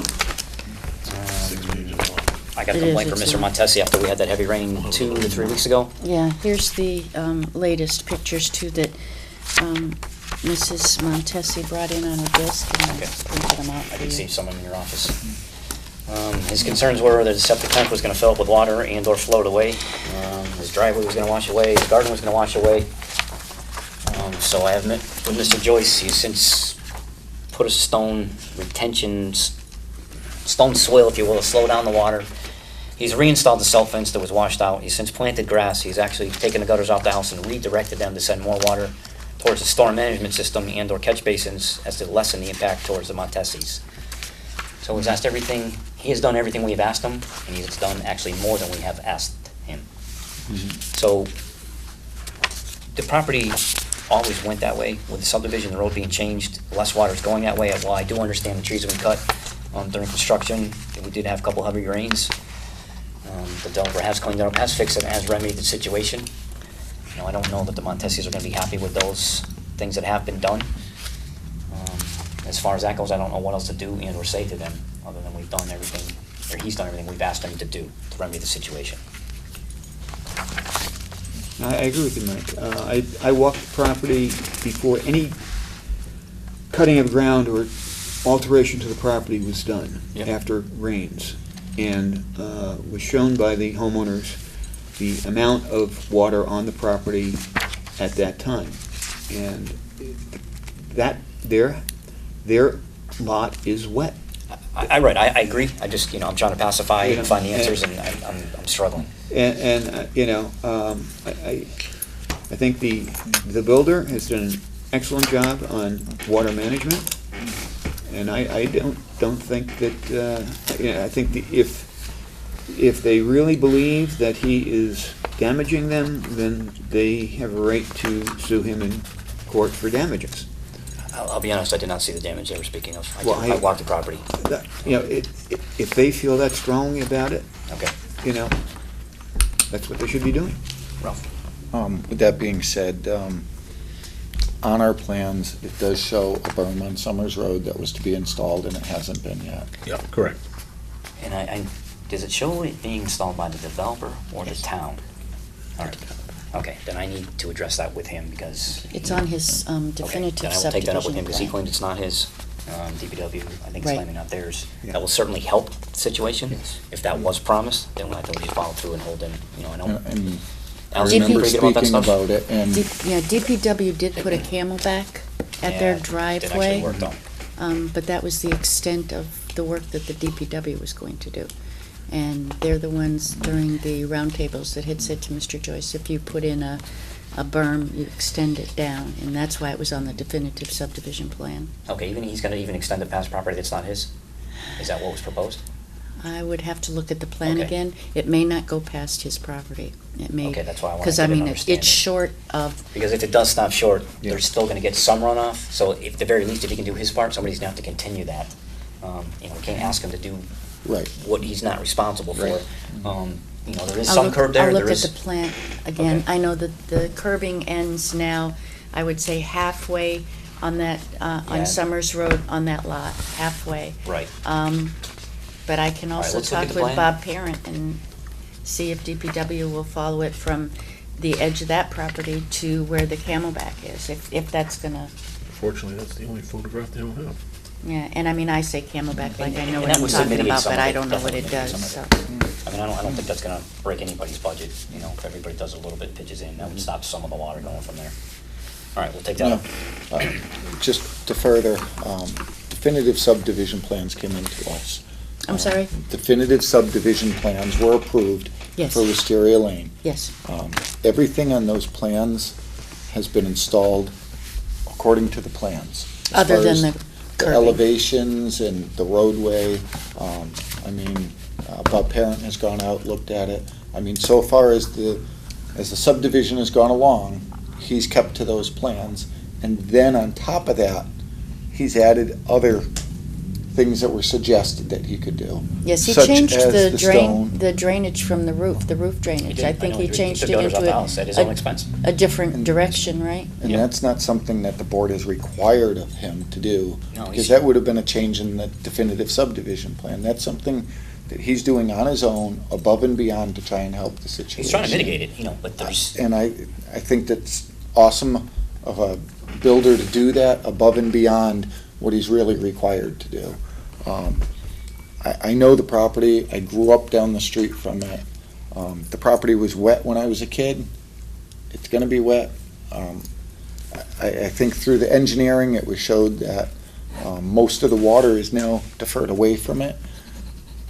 I got a complaint from Mr. Montesi after we had that heavy rain 2 to 3 weeks ago. Yeah, here's the latest pictures too that Mrs. Montesi brought in on a disc, and I Okay. printed them out I for did see you. some in your office. His concerns were that the septic tank was going to fill up with water and/or float away. His driveway was going to wash away. His garden was going to wash away. So I have met with Mr. Joyce. He's since put a stone swale, if you will, to slow down the water. He's reinstalled the cell fence that was washed out. He's since planted grass. He's actually taken the gutters out the house and redirected them to send more water towards the storm management system and/or catch basins as to lessen the impact towards the Montesis. So he's asked everything, he has done everything we've asked him, and he's done actually more than we have asked him. So the property always went that way with the subdivision, the road being changed, less water is going that way. While I do understand the trees have been cut during construction, we did have a couple heavy rains. The developer has cleaned it up, has fixed it, has remedied the situation. I don't know that the Montesis are going to be happy with those things that have been done. As far as that goes, I don't know what else to do and or say to them, other than we've done everything, or he's done everything we've asked him to do to remedy the situation. I agree with you, Mike. I walked the property before any cutting of ground or alteration to the property was done Yep. after rains, and was shown by the homeowners the amount of water on the property at that time. And that, their lot is wet. I agree. I just, I'm trying to pacify and find the answers, and I'm struggling. And I think the builder has done an excellent job on water management, and I don't think that, I think if they really believe that he is damaging them, then they have a right to sue him in court for damages. I'll be honest, I did not see the damage they were speaking of. Well, I walked the property. If they feel that strongly about it, Okay. that's what they should be doing. Ralph? With that being said, on our plans, it does show a berm on Summers Road that was to be installed, and it hasn't been yet. Yeah, correct. And does it show it being installed by the developer or the town? All right, okay, then I need to address that with him, because. It's on his definitive Okay, then I will take that up with subdivision him, because he plan. claimed it's not his. DPW, I think, is Right. claiming not theirs. Yeah. That will certainly help the situation. Yes. If that was promised, then I think we should follow through and hold them, I know. And I Al's remember pretty good about that speaking stuff. about it, and Yeah, DPW did put a camelback at their Yeah, driveway. It actually worked though. But that was the extent of the work that the DPW was going to do. And they're the ones during the roundtables that had said to Mr. Joyce, if you put in a berm, you extend it down, and that's why it was on the definitive subdivision plan. Okay, he's gonna even extend it past property that's not his? Is that what was proposed? I would have to look at the plan Okay. again. It may not go past his property. It may. Okay, that's why I wanted Because, to I get an mean, understanding. it's short of, Because if it does stop short, Yeah. they're still gonna get some runoff, so if, the very least, if he can do his part, somebody's gonna have to continue that. We can't ask him to do right. what he's not responsible for. Right. There is I'll some look, curb there, I'll there look at is. the plan again. Okay. I know that the curbing ends now, I would say halfway on that, Yeah. on Summers Road, on that lot, halfway. Right. But I can All right, also let's look at talk the with plan. Bob Parent and see if DPW will follow it from the edge of that property to where the Camelback is, if that's gonna, Fortunately, that's the only photograph they don't have. yeah, and I mean, I say Camelback like I know And what that I'm would talking mitigate about, some but of I it, don't know what it definitely does, so. mitigate I don't think that's gonna break anybody's budget, if everybody does a little bit, pitches in, that would stop some of the water going from there. All right, we'll take that No, up. Just to further, definitive subdivision plans came into us. I'm sorry? Definitive subdivision plans were approved Yes. for Wisteria Lane. Yes, Everything on those plans has been installed according to the plans. As other far than as the the curbing. elevations and the roadway, Bob Parent has gone out, looked at it. So far as the subdivision has gone along, he's kept to those plans. And then on top of that, he's added other things that were suggested that he could do. Yes, he such changed as the stone. drainage from the roof drainage. did. I I think know he he changed took it the others into off the house at his own expense. a different direction, right? And Yep. that's not something that the board has required of him to do, No, because he's- that would have been a change in the definitive subdivision plan. That's something that he's doing on his own, above and beyond, to try and help the situation. He's trying to mitigate it, but there's, And I think that's awesome of a builder to do that, above and beyond what he's really required to do. I know the property, I grew up down the street from it. The property was wet when I was a kid. It's gonna be wet. I think through the engineering, it was showed that most of the water is now deferred away from it.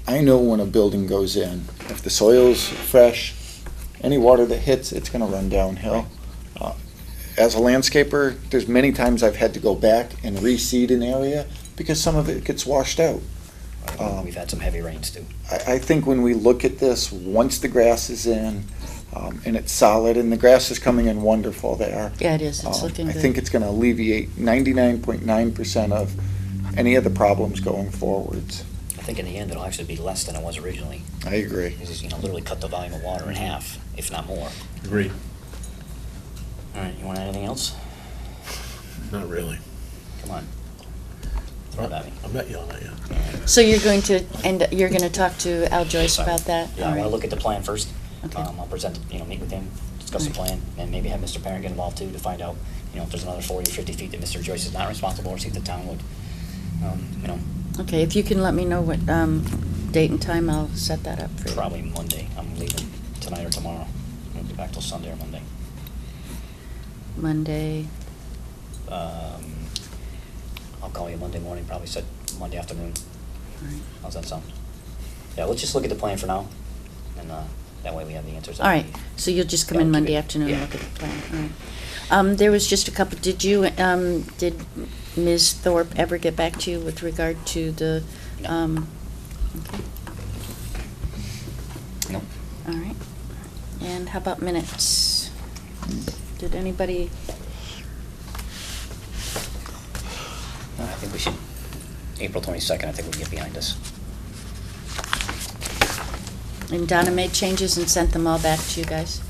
I know when a building goes in, if the soil's fresh, any water that hits, it's gonna run downhill. As a landscaper, there's many times I've had to go back and reseed an area because some of it gets washed out. we've had some heavy rains too. I think when we look at this, once the grass is in, and it's solid, and the grass is coming in wonderful there. Yeah, it is, it's looking I good. think it's gonna alleviate 99.9% of any of the problems going forwards. I think in the end, it'll actually be less than it was originally. I agree. This is, literally cut the volume of water in half, if not more. Agreed. All right, you want anything else? Not really. Come on. Throw it at me. I'm not yelling at you. So you're going to, you're gonna talk to Al Joyce about that? Yeah, I All want to right. look at the plan first. Okay. I'll present, meet with him, discuss the plan, and maybe have Mr. Parent get involved too, to find out, if there's another 40 or 50 feet that Mr. Joyce is not responsible, or see if the town would, Okay, if you can let me know what, date and time, I'll set that up for you. probably Monday. I'm leaving tonight or tomorrow. I won't be back till Sunday or Monday. Monday, I'll call you Monday morning, probably said Monday afternoon. all right. How's that sound? Yeah, let's just look at the plan for now, and that way we have the answers. All right, so you'll just come Yeah, in I'll keep Monday it- afternoon and yeah. look at the plan, all right. There was just a couple, did Ms. Thorpe ever get back to you with regard to the, okay, No. all right. And how about minutes? Did anybody, I think we should, April 22nd, I think we can get behind us. and Donna made changes and sent them all back to you guys?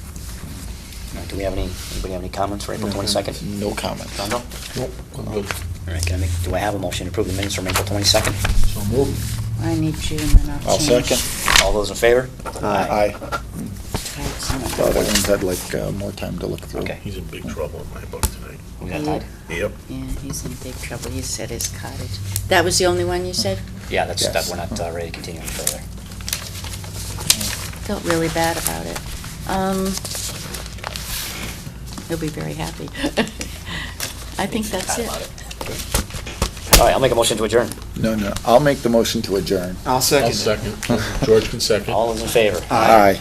I Do we have anybody have any comments for April 22nd? No comment. No? Nope, I'm good. All right, do I have a motion to approve the minutes from April 22nd? So moved. I need you, and then I'll I'll change. second. All those in favor? Aye. Try some of The other that. ones I'd like more time to look through. Okay. He's in big trouble in my book tonight. We got tied? Yep. Yeah, he's in big trouble. He's at his cottage. That was the only one you said? Yeah, that Yes. we're not ready to continue any further. Felt really bad about it. He'll be very happy. I think that's it. All right, I'll make a motion to adjourn. No, I'll make the motion to adjourn. I'll I'll second. second. George can second. All those in favor? Aye.